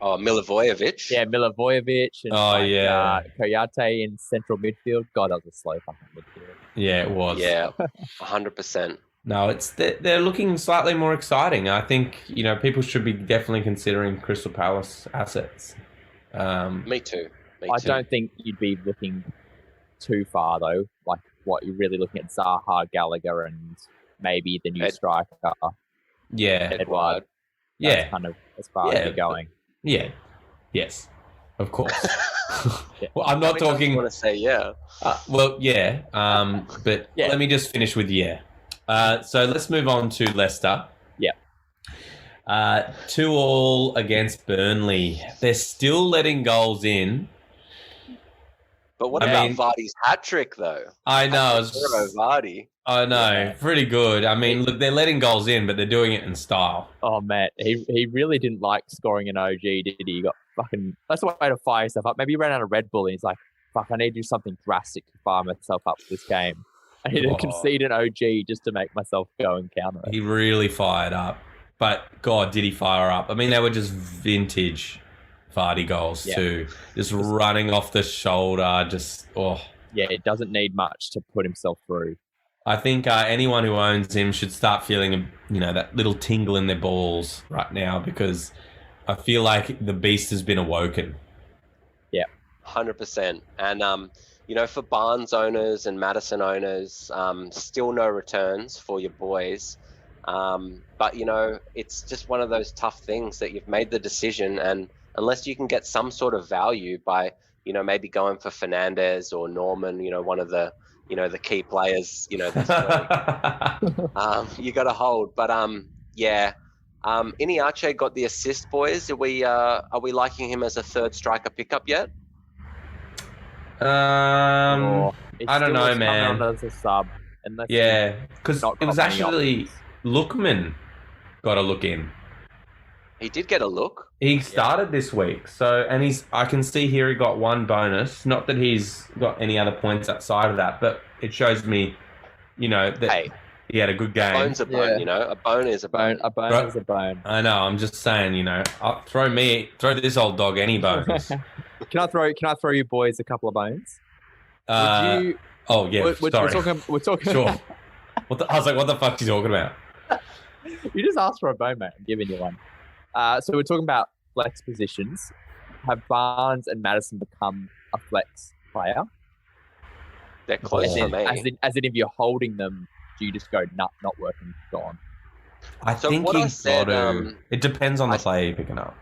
Oh, Milivojevic. Yeah, Milivojevic. And Koyate in central midfield. God, that was a slow fucking midfield. Yeah, it was. Yeah, 100%. No, they're looking slightly more exciting. I think, you know, people should be definitely considering Crystal Palace assets. Me too. I don't think you'd be looking too far though. Like what you're really looking at Zaha, Gallagher, and maybe the new striker. Yeah. Edouard. That's kind of as far as you're going. Yeah. Yes. Of course. Yeah. Well, I'm not talking. I want to say yeah. Well, yeah. But Yeah. let me just finish with yeah. So let's move on to Leicester. Yeah. 2-2 against Burnley. They're still letting goals in. But what about Vardy's hat trick though? I know. Vardy. I know. Yeah. Pretty good. I mean, look, they're letting goals in, but they're doing it in style. Oh man, he really didn't like scoring an OG, did he? He got fucking. That's the way to fire yourself up. Maybe he ran out of Red Bull and he's like, "Fuck, I need to do something drastic to fire myself up for this game. I need to concede an OG just to make myself go and counter it." He really fired up. But God, did he fire up? I mean, they were just vintage Vardy goals too. Just running off the shoulder. Yeah, it doesn't need much to put himself through. I think anyone who owns him should start feeling, that little tingle in their balls right now, because I feel like the beast has been awoken. Yeah, 100%. And for Barnes owners and Madison owners, still no returns for your boys. But it's just one of those tough things that you've made the decision, and unless you can get some sort of value by maybe going for Fernandez or Norman, one of the the key players, this week, you got to hold. But Iniache got the assist, boys. Are we liking him as a third striker pickup yet? I don't know, man. As a sub, because it was actually Lookman got a look in. He did get a look. He started this week, and I can see here he got one bonus. Not that he's got any other points outside of that, but it shows me, that he had a good game. A bone's a bone, a bone is a bone. A bone is a bone. I know. I'm just saying, throw this old dog any bones. Can I throw you boys a couple of bones? Oh yeah. Sorry. We're talking. Sure. I was like, what the fuck are you talking about? You just asked for a bone, mate. I'm giving you one. So we're talking about flex positions. Have Barnes and Madison become a flex player? They're close for me. As in, if you're holding them, do you just go, not working, gone? I think it depends on the player you're picking up.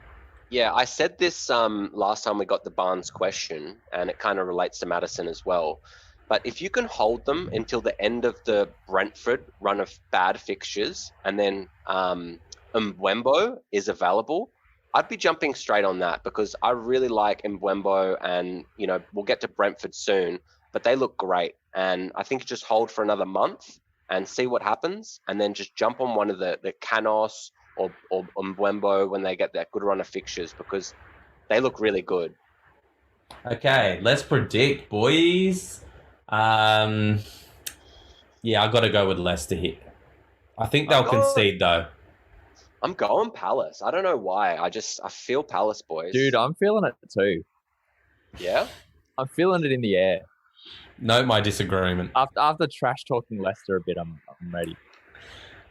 Yeah, I said this last time we got the Barnes question, and it kind of relates to Madison as well. But if you can hold them until the end of the Brentford run of bad fixtures, and then Mbeumo is available, I'd be jumping straight on that, because I really like Mbeumo, and we'll get to Brentford soon, but they look great. And I think just hold for another month and see what happens, and then just jump on one of the Canos or Mbeumo when they get that good run of fixtures, because they look really good. Okay, let's predict, boys. I got to go with Leicester here. I think they'll concede though. I'm going Palace. I don't know why. I feel Palace, boys. Dude, I'm feeling it too. Yeah? I'm feeling it in the air. Note my disagreement. After trash talking Leicester a bit, I'm ready.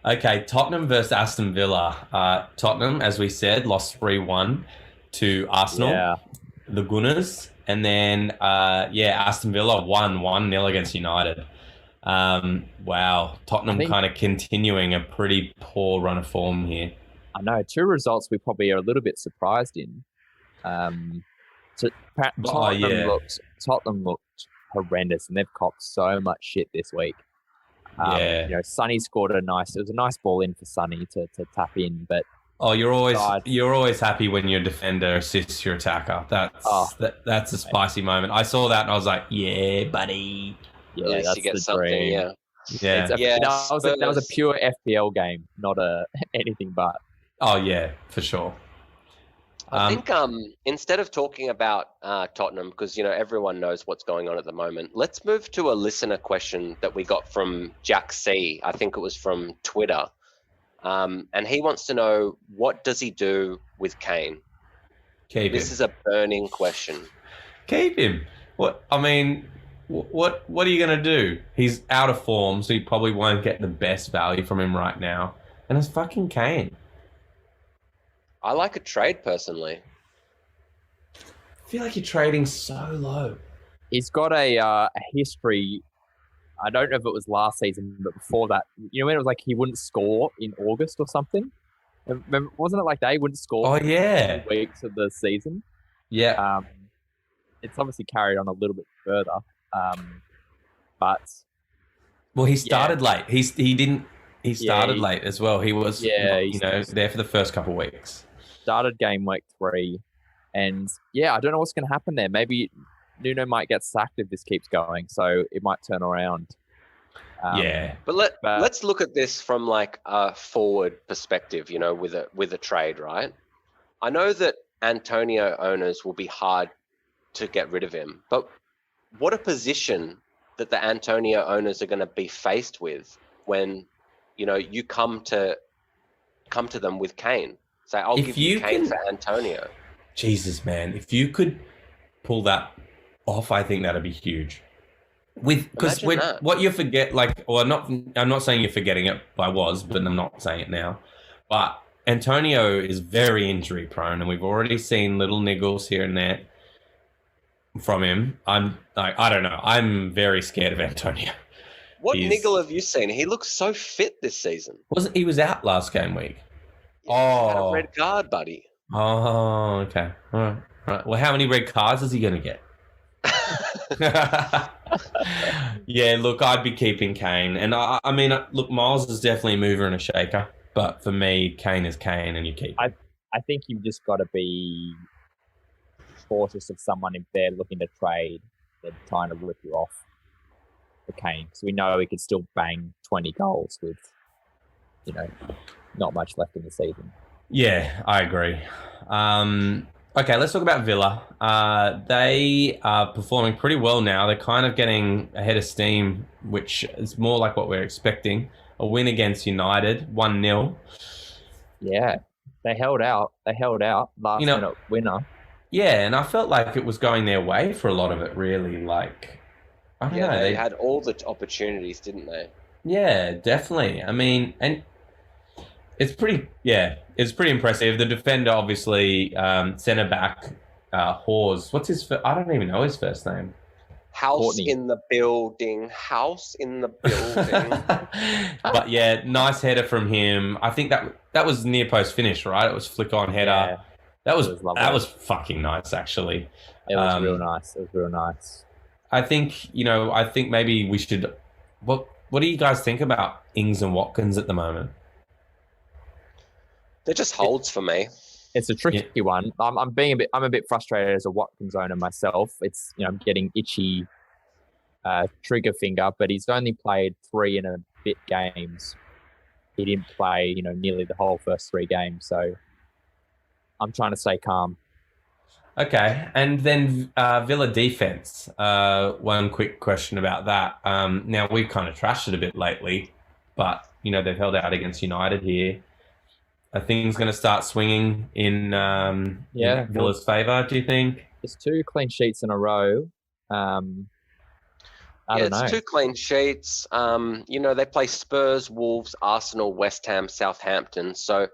Okay, Tottenham versus Aston Villa. Tottenham, as we said, lost 3-1 to Arsenal. Yeah. The Gunners. And then, Aston Villa won 1-0 against United. Wow. Tottenham kind of continuing a pretty poor run of form here. I know. 2 results we probably are a little bit surprised in. Tottenham looked horrendous, and they've copped so much shit this week. Sonny scored it was a nice ball in for Sonny to tap in, but you're always happy when your defender assists your attacker. That's a spicy moment. I saw that and I was like, yeah, buddy. Yeah, that's you get something. Dream. Yeah. That was a pure FPL game, not anything but. Oh yeah, for sure. I think instead of talking about Tottenham, because everyone knows what's going on at the moment, let's move to a listener question that we got from Jack C. I think it was from Twitter, and he wants to know, what does he do with Kane? This is a burning question. Keep him. What are you going to do? He's out of form, so you probably won't get the best value from him right now, and it's fucking Kane. I like a trade personally. feel like you're trading so low. He's got a history. I don't know if it was last season, but before that, you know, when it was like he wouldn't score in August or something. Remember, wasn't it like they wouldn't score Oh for yeah, 2 weeks of the season? yeah. It's obviously carried on a little bit further, but Well, he started late. He started he- late as well. He was, Yeah, there for the first couple of weeks. started game week 3, and yeah, I don't know what's going to happen there. Maybe Nuno might get sacked if this keeps going, so it might turn around. Yeah. But let's look at this from like a forward perspective, you know, with a trade, right? I know that Antonio owners will be hard to get rid of him, but what a position that the Antonio owners are going to be faced with when, you know, you come to them with Kane. Say, I'll give you Kane for Antonio. Jesus, man, if you could pull that off, I think that'd be huge. Because what you forget, I'm not saying you're forgetting it. I was, but I'm not saying it now. But Antonio is very injury prone, and we've already seen little niggles here and there from him. I don't know. I'm very scared of Antonio. What niggle have you seen? He looks so fit this season. He was out last game week? Yeah, he had a red card, buddy. Oh, okay. All right. Well, how many red cards is he going to get? Yeah, look, I'd be keeping Kane. And I mean, look, Miles is definitely a mover and a shaker. But for me, Kane is Kane and you keep him. I think you've just got to be cautious of someone if they're looking to trade, they're trying to rip you off for Kane. Because we know he could still bang 20 goals with, you know, not much left in the season. Yeah, I agree. Okay, let's talk about Villa. They are performing pretty well now. They're kind of getting ahead of steam, which is more like what we're expecting. A win against United, 1-0. Yeah, they held out. Last minute winner. Yeah, and I felt like it was going their way for a lot of it, really. Like, I don't know. They had all the opportunities, didn't they? Yeah, definitely. I mean, and it's pretty impressive. The defender, obviously, centre back, Hawes. What's his? I don't even know his first name. House in the building. But yeah, nice header from him. I think that was near post finish, right? It was flick on header. Yeah, that was fucking nice, actually. It was real nice. I think maybe we should. What do you guys think about Ings and Watkins at the moment? They're just holds for me. It's a tricky one. I'm a bit frustrated as a Watkins owner myself. It's, you know, I'm getting itchy trigger finger, but he's only played 3 and a bit games. He didn't play, you know, nearly the whole first 3 games. So I'm trying to stay calm. Okay, and then Villa defense. One quick question about that. Now we've kind of trashed it a bit lately, but you know they've held out against United here. Are things going to start swinging in Villa's favour, do you think? It's 2 clean sheets in a row. I don't know. It's 2 clean sheets. You know, they play Spurs, Wolves, Arsenal, West Ham, Southampton. So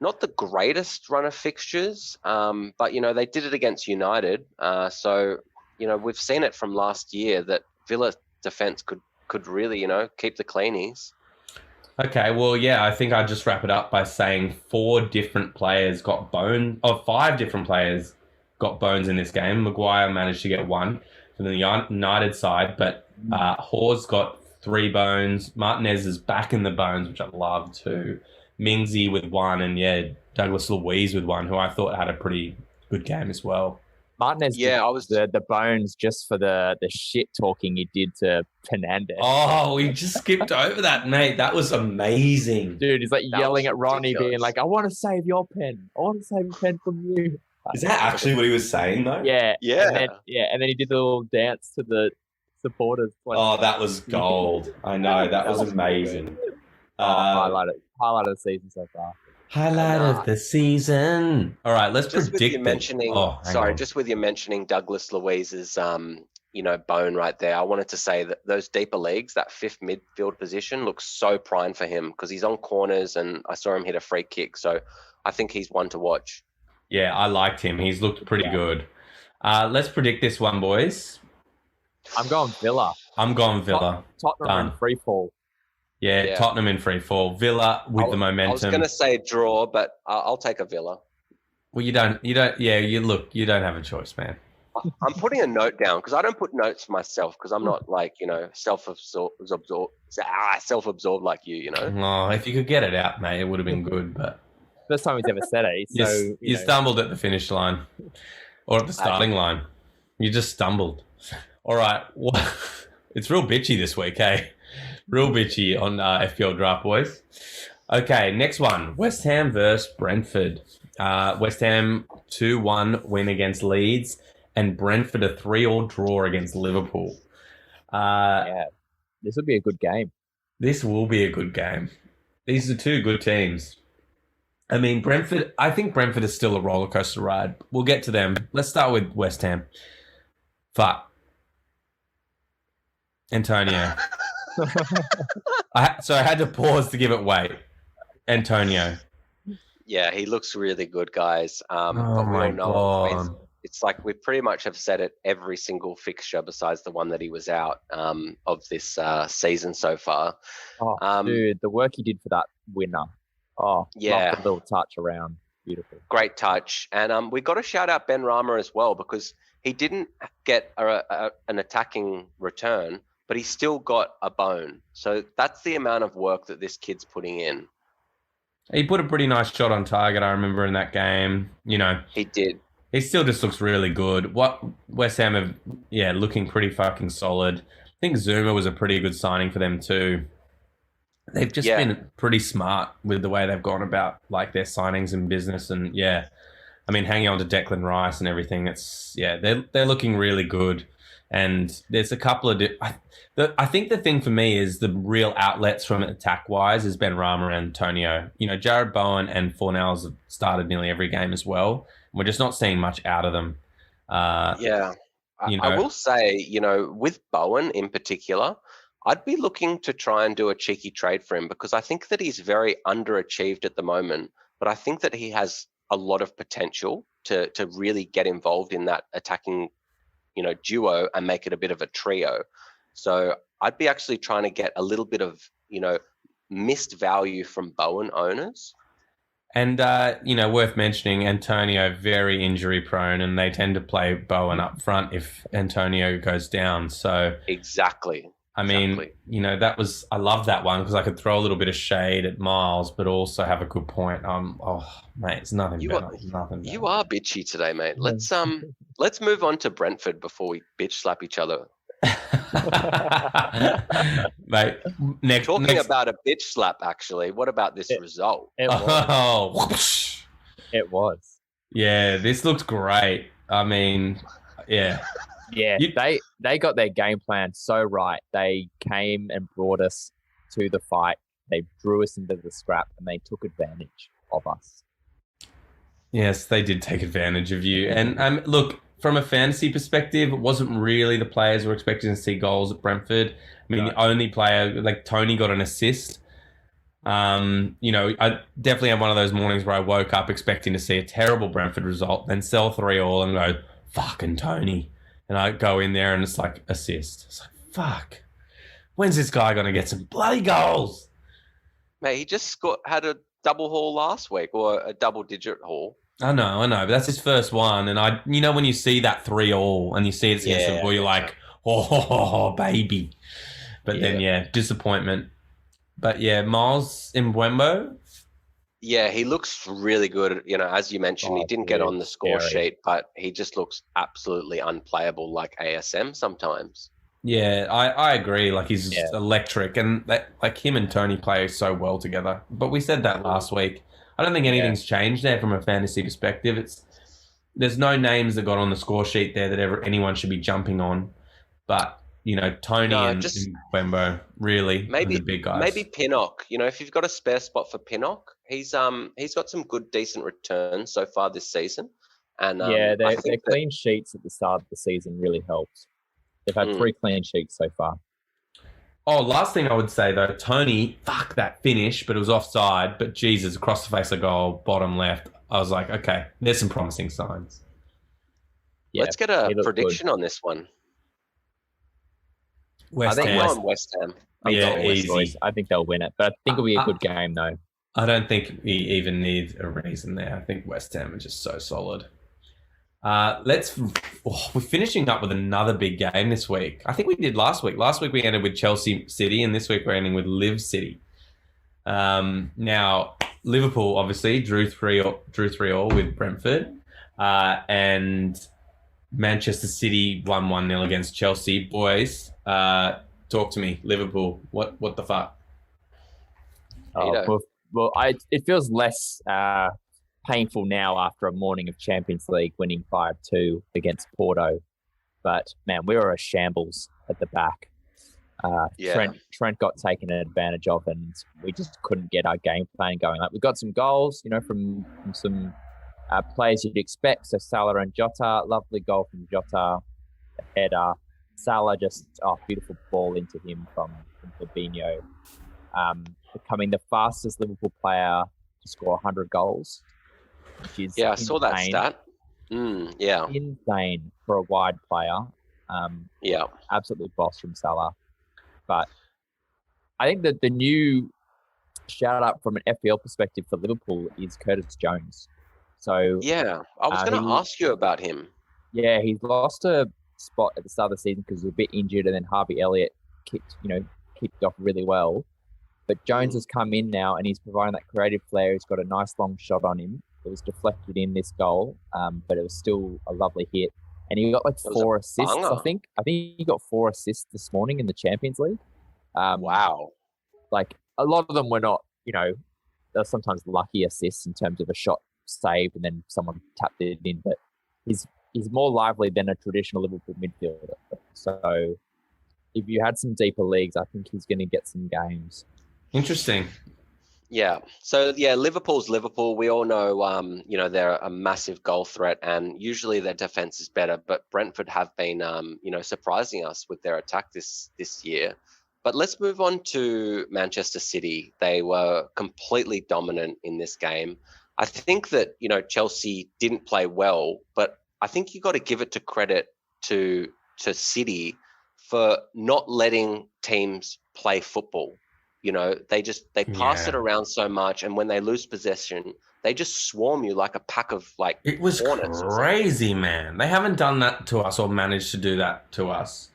not the greatest run of fixtures, but, you know, they did it against United. So, you know, we've seen it from last year that Villa defence could really, you know, keep the cleanies. Okay, well, yeah, I think I'd just wrap it up by saying 5 different players got bones in this game. Maguire managed to get 1 from the United side, but Hawes got 3 bones. Martinez is back in the bones, which I love too. Mingsy with 1, and Douglas Luiz with 1, who I thought had a pretty good game as well. Martinez, the bones just for the shit talking he did to Fernandes. Oh, we just skipped over that, mate. That was amazing. Dude, he's like yelling at Ronnie, being like, I want to save your pen. I want to save a pen from you. Is that actually what he was saying, though? Yeah. And then he did the little dance to the supporters. Oh, that was gold. I know. That was amazing. Highlight of the season so far. Highlight of the season. All right, let's predict. Just with you mentioning Douglas Luiz's bone right there, I wanted to say that those deeper leagues, that 5th midfield position looks so prime for him because he's on corners and I saw him hit a free kick. So I think he's one to watch. Yeah, I liked him. He's looked pretty good. Let's predict this one, boys. I'm going Villa. I'm going Villa. Tottenham are in free fall. Yeah, Tottenham in free fall. Villa with the momentum. I was going to say draw, but I'll take a Villa. Well, you don't. You don't have a choice, man. I'm putting a note down because I don't put notes for myself because I'm not self-absorbed like you. Oh, if you could get it out, mate, it would have been good. But first time he's ever said it. So you stumbled at the finish line or at the starting line. You just stumbled. All right. Well, it's real bitchy this week, hey? Real bitchy on FPL Draft, boys. Okay, next one. West Ham versus Brentford. West Ham 2-1 win against Leeds and Brentford a 3-3 draw against Liverpool. This would be a good game. This will be a good game. These are two good teams. I mean, I think Brentford is still a roller coaster ride. We'll get to them. Let's start with West Ham. Fuck. Antonio. I had to pause to give it weight. Antonio. Yeah, he looks really good, guys. Oh my God. It's like we pretty much have said it every single fixture besides the one that he was out of this season so far. Oh, dude, the work he did for that winner. Oh, yeah. Love the little touch around. Beautiful. Great touch. And we got to shout out Ben Rama as well because he didn't get an attacking return, but he still got a bone. So that's the amount of work that this kid's putting in. He put a pretty nice shot on target, I remember, in that game. He did. He still just looks really good. What West Ham have, looking pretty fucking solid. I think Zuma was a pretty good signing for them too. They've just been pretty smart with the way they've gone about like their signings and business, and I mean, hanging on to Declan Rice and everything. They're looking really good. And there's a couple of... I think the thing for me is the real outlets from attack-wise is Ben Rama and Antonio. Jared Bowen and Fornells have started nearly every game as well. We're just not seeing much out of them. I will say, with Bowen in particular, I'd be looking to try and do a cheeky trade for him because I think that he's very underachieved at the moment, but I think that he has a lot of potential to really get involved in that attacking duo and make it a bit of a trio. So I'd be actually trying to get a little bit of, missed value from Bowen owners. And, worth mentioning, Antonio, very injury prone, and they tend to play Bowen up front if Antonio goes down. So Exactly. I mean, I love that one because I could throw a little bit of shade at Miles, but also have a good point. Mate, it's nothing better. You are bitchy today, mate. Let's move on to Brentford before we bitch slap each other. Mate, next about a bitch slap, actually. What about this result? It was. It was. Yeah, this looks great. I mean, yeah. Yeah, they got their game plan so right. They came and brought us to the fight. They drew us into the scrap and they took advantage of us. Yes, they did take advantage of you. And look, from a fantasy perspective, it wasn't really the players who were expecting to see goals at Brentford. I mean, the only player, like Tony, got an assist. I definitely had one of those mornings where I woke up expecting to see a terrible Brentford result, then sell 3-3 and go, fucking Tony. And I go in there and it's like assist. It's like, fuck. When's this guy going to get some bloody goals? Mate, he just had a double haul last week or a double-digit haul. I know. But that's his first one. And when you see that 3-3 and you see it's against Liverpool, you're like, oh, baby. But then, disappointment. But Miles Mbeumo. Yeah, he looks really good. As you mentioned, he didn't get on the score sheet, but he just looks absolutely unplayable like ASM sometimes. Yeah, I agree. Like, he's electric. And him and Tony play so well together. But we said that last week. I don't think anything's changed there from a fantasy perspective. There's no names that got on the score sheet there that anyone should be jumping on. But, Tony and Mbeumo, really, the big guys. Maybe Pinnock. If you've got a spare spot for Pinnock, he's got some good, decent returns so far this season. And their clean sheets at the start of the season really helped. They've had 3 clean sheets so far. Oh, last thing I would say, though, Tony, fuck that finish, but it was offside. But Jesus, across the face of goal, bottom left. I was like, okay, there's some promising signs. Yeah, Let's get a he looked prediction on this one. West think I'm Ham. going West Ham. Yeah, West easy. Boys. I think they'll win it, but I think it'll be a good game though. I don't think we even need a reason there. I think West Ham are just so solid. We're finishing up with another big game this week. I think we did last week. Last week we ended with Chelsea City, and this week we're ending with Liv City. Now Liverpool obviously drew 3-3 with Brentford, and Manchester City won 1-0 against Chelsea. Boys, talk to me. Liverpool, what the fuck? It feels less painful now after a morning of Champions League winning 5-2 against Porto. But, man, we were a shambles at the back. Trent got taken advantage of, and we just couldn't get our game plan going. Like, we got some goals, from some players you'd expect. So Salah and Jota, lovely goal from Jota, a header. Salah just, beautiful ball into him from Fabinho. Becoming the fastest Liverpool player to score 100 goals. Which is I saw that stat. Insane for a wide player. Absolutely boss from Salah. But I think that the new shout out from an FPL perspective for Liverpool is Curtis Jones. So I was going to ask you about him. Yeah, he's lost a spot at the start of the season because he was a bit injured, and then Harvey Elliott kicked off really well. But Jones has come in now, and he's providing that creative flair. He's got a nice long shot on him. It was deflected in this goal, but it was still a lovely hit. And he got 4 assists, I think. I think he got 4 assists this morning in the Champions League. Wow. A lot of them were not, they're sometimes lucky assists in terms of a shot saved and then someone tapped it in. But he's more lively than a traditional Liverpool midfielder. So if you had some deeper leagues, I think he's going to get some games. Interesting. Yeah. So Liverpool's Liverpool. We all know, they're a massive goal threat, and usually their defense is better. But Brentford have been, surprising us with their attack this year. But let's move on to Manchester City. They were completely dominant in this game. I think that Chelsea didn't play well, but I think you got to give it to credit to City for not letting teams play football. They pass it around so much, and when they lose possession, they just swarm you like a pack of it was crazy, man. They haven't done that to us or managed to do that to us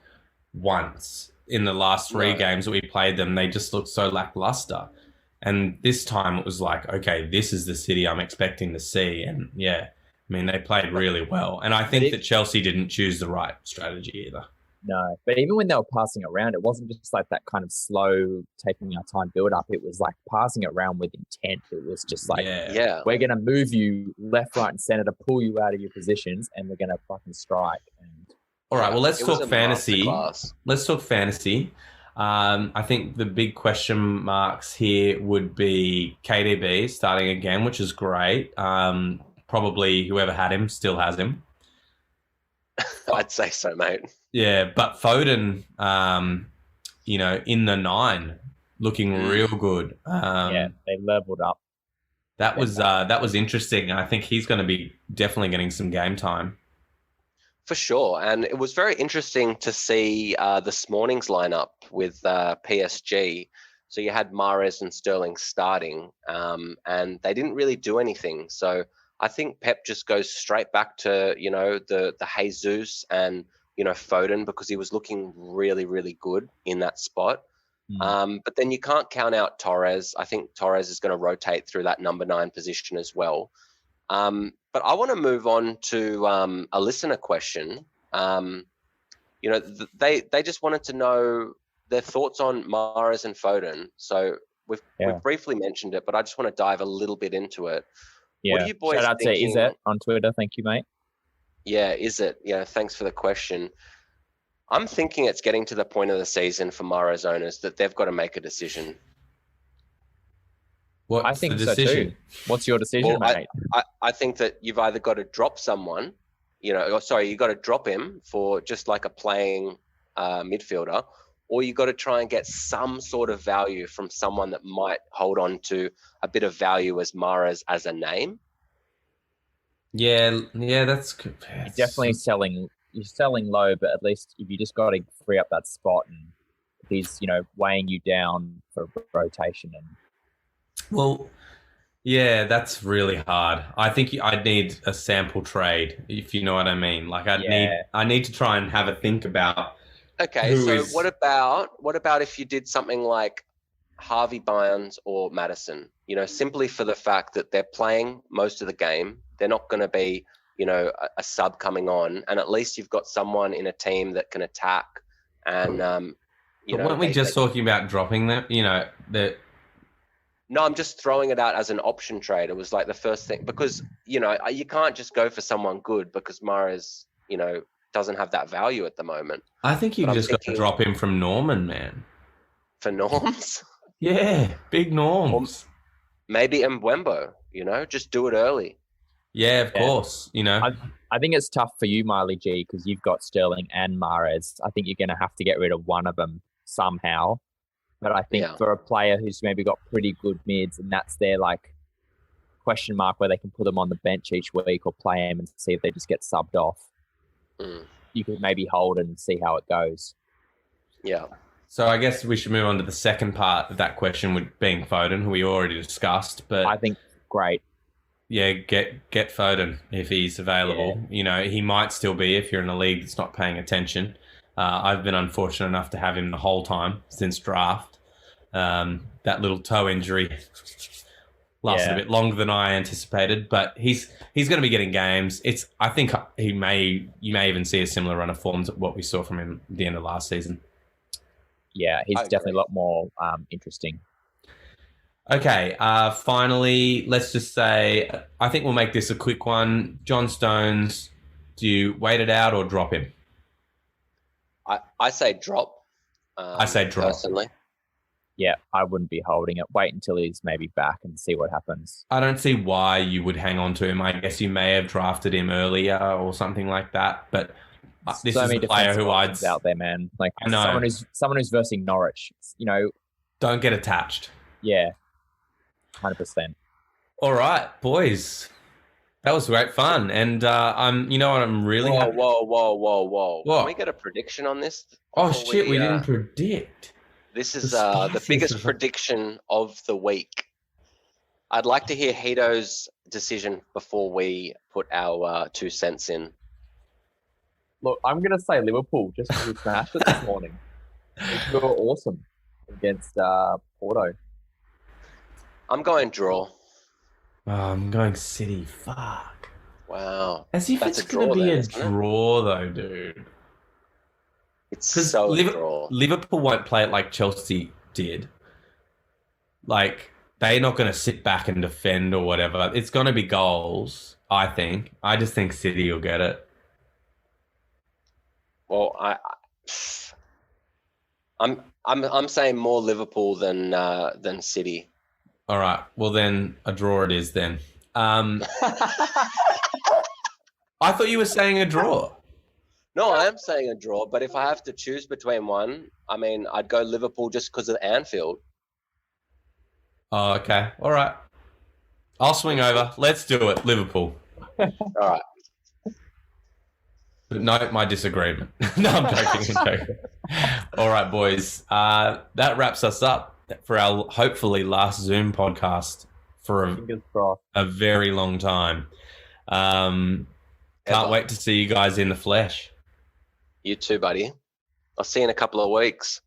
once in the last 3 games that we played them. They just looked so lackluster, and this time it was like, okay, this is the City I'm expecting to see, and they played really well. And I think that Chelsea didn't choose the right strategy either. No, but even when they were passing around, it wasn't just like that kind of slow, taking our time build up. It was like passing it around with intent. It was just like, we're going to move you left, right, and center to pull you out of your positions, and we're going to fucking strike. All right, well, let's talk fantasy. Let's talk fantasy. I think the big question marks here would be KDB starting again, which is great. Probably whoever had him still has him. I'd say so, mate. Yeah, but Foden, in the 9, looking real good. They leveled up. That was interesting. I think he's going to be definitely getting some game time. For sure. And it was very interesting to see this morning's lineup with PSG. So you had Mahrez and Sterling starting, and they didn't really do anything. So I think Pep just goes straight back to, the Jesus and, Foden, because he was looking really, really good in that spot. But then you can't count out Torres. I think Torres is going to rotate through that number 9 position as well. But I want to move on to a listener question. They just wanted to know their thoughts on Mahrez and Foden. So we've briefly mentioned it, but I just want to dive a little bit into it. Yeah. What are you boys Shout out thinking? to Izzet on Twitter. Thank you, mate. Yeah, Izzet. Yeah, thanks for the question. I'm thinking it's getting to the point of the season for Mahrez owners that they've got to make a decision. What's I think the so decision? too. What's your decision, mate? I think that you've either got to drop someone, you got to drop him for just like a playing midfielder, or you got to try and get some sort of value from someone that might hold on to a bit of value as Mahrez as a name. Yeah, that's good. You're definitely selling. You're selling low, but at least if you just got to free up that spot, and he's weighing you down for rotation, and Well, yeah, that's really hard. I think I'd need a sample trade, if you know what I mean. Like I need to try and have a think about Okay, who so is. what about if you did something like Harvey Barnes or Madison? Simply for the fact that they're playing most of the game, they're not going to be, a sub coming on, and at least you've got someone in a team that can attack. And But weren't we just talking about dropping them? That. No, I'm just throwing it out as an option trade. It was like the first thing because you can't just go for someone good because Mahrez, doesn't have that value at the moment. I think you just got to drop him from Norman, man. For Norms? Yeah, big Norms. Or maybe Mbembo, just do it early. Yeah, of course. I think it's tough for you, Miley G, because you've got Sterling and Mahrez. I think you're going to have to get rid of one of them somehow. But I think for a player who's maybe got pretty good mids and that's their question mark where they can put them on the bench each week or play them and see if they just get subbed off. You could maybe hold and see how it goes. Yeah. So I guess we should move on to the second part of that question with being Foden, who we already discussed. But I think great. Yeah, get Foden if he's available. Yeah. He might still be if you're in a league that's not paying attention. I've been unfortunate enough to have him the whole time since draft. That little toe injury lasted a bit longer than I anticipated, but he's going to be getting games. I think you may even see a similar run of forms at what we saw from him at the end of last season. Yeah, he's definitely a lot more interesting. Okay, finally, let's just say, I think we'll make this a quick one. John Stones, do you wait it out or drop him? I say drop. I say drop. Personally. Yeah, I wouldn't be holding it. Wait until he's maybe back and see what happens. I don't see why you would hang on to him. I guess you may have drafted him earlier or something like that, but this is a player who I'd out there, man. Like I know. someone who's versing Norwich. Don't get attached. Yeah, 100%. All right, boys. That was great fun, and I'm. You know what? I'm really. Whoa! Can we get a prediction on this? Oh shit! We didn't predict. This is the biggest prediction of the week. I'd like to hear Hito's decision before we put our 2 cents in. Look, I'm going to say Liverpool just because we smashed it this morning. We were awesome against Porto. I'm going draw. Oh, I'm going City. Fuck. Wow. As if it's going to be a draw, though, dude. It's so draw. Liverpool won't play it like Chelsea did. Like, they're not going to sit back and defend or whatever. It's going to be goals, I think. I just think City will get it. Well, I'm saying more Liverpool than City. All right. Well, then a draw it is then. I thought you were saying a draw. No, I am saying a draw, but if I have to choose between one, I'd go Liverpool just because of Anfield. Oh, okay. All right. I'll swing over. Let's do it. Liverpool. All right. But note my disagreement. No, I'm joking. All right, boys. That wraps us up for our hopefully last Zoom podcast for a very long time. Can't wait to see you guys in the flesh. You too, buddy. I'll see you in a couple of weeks.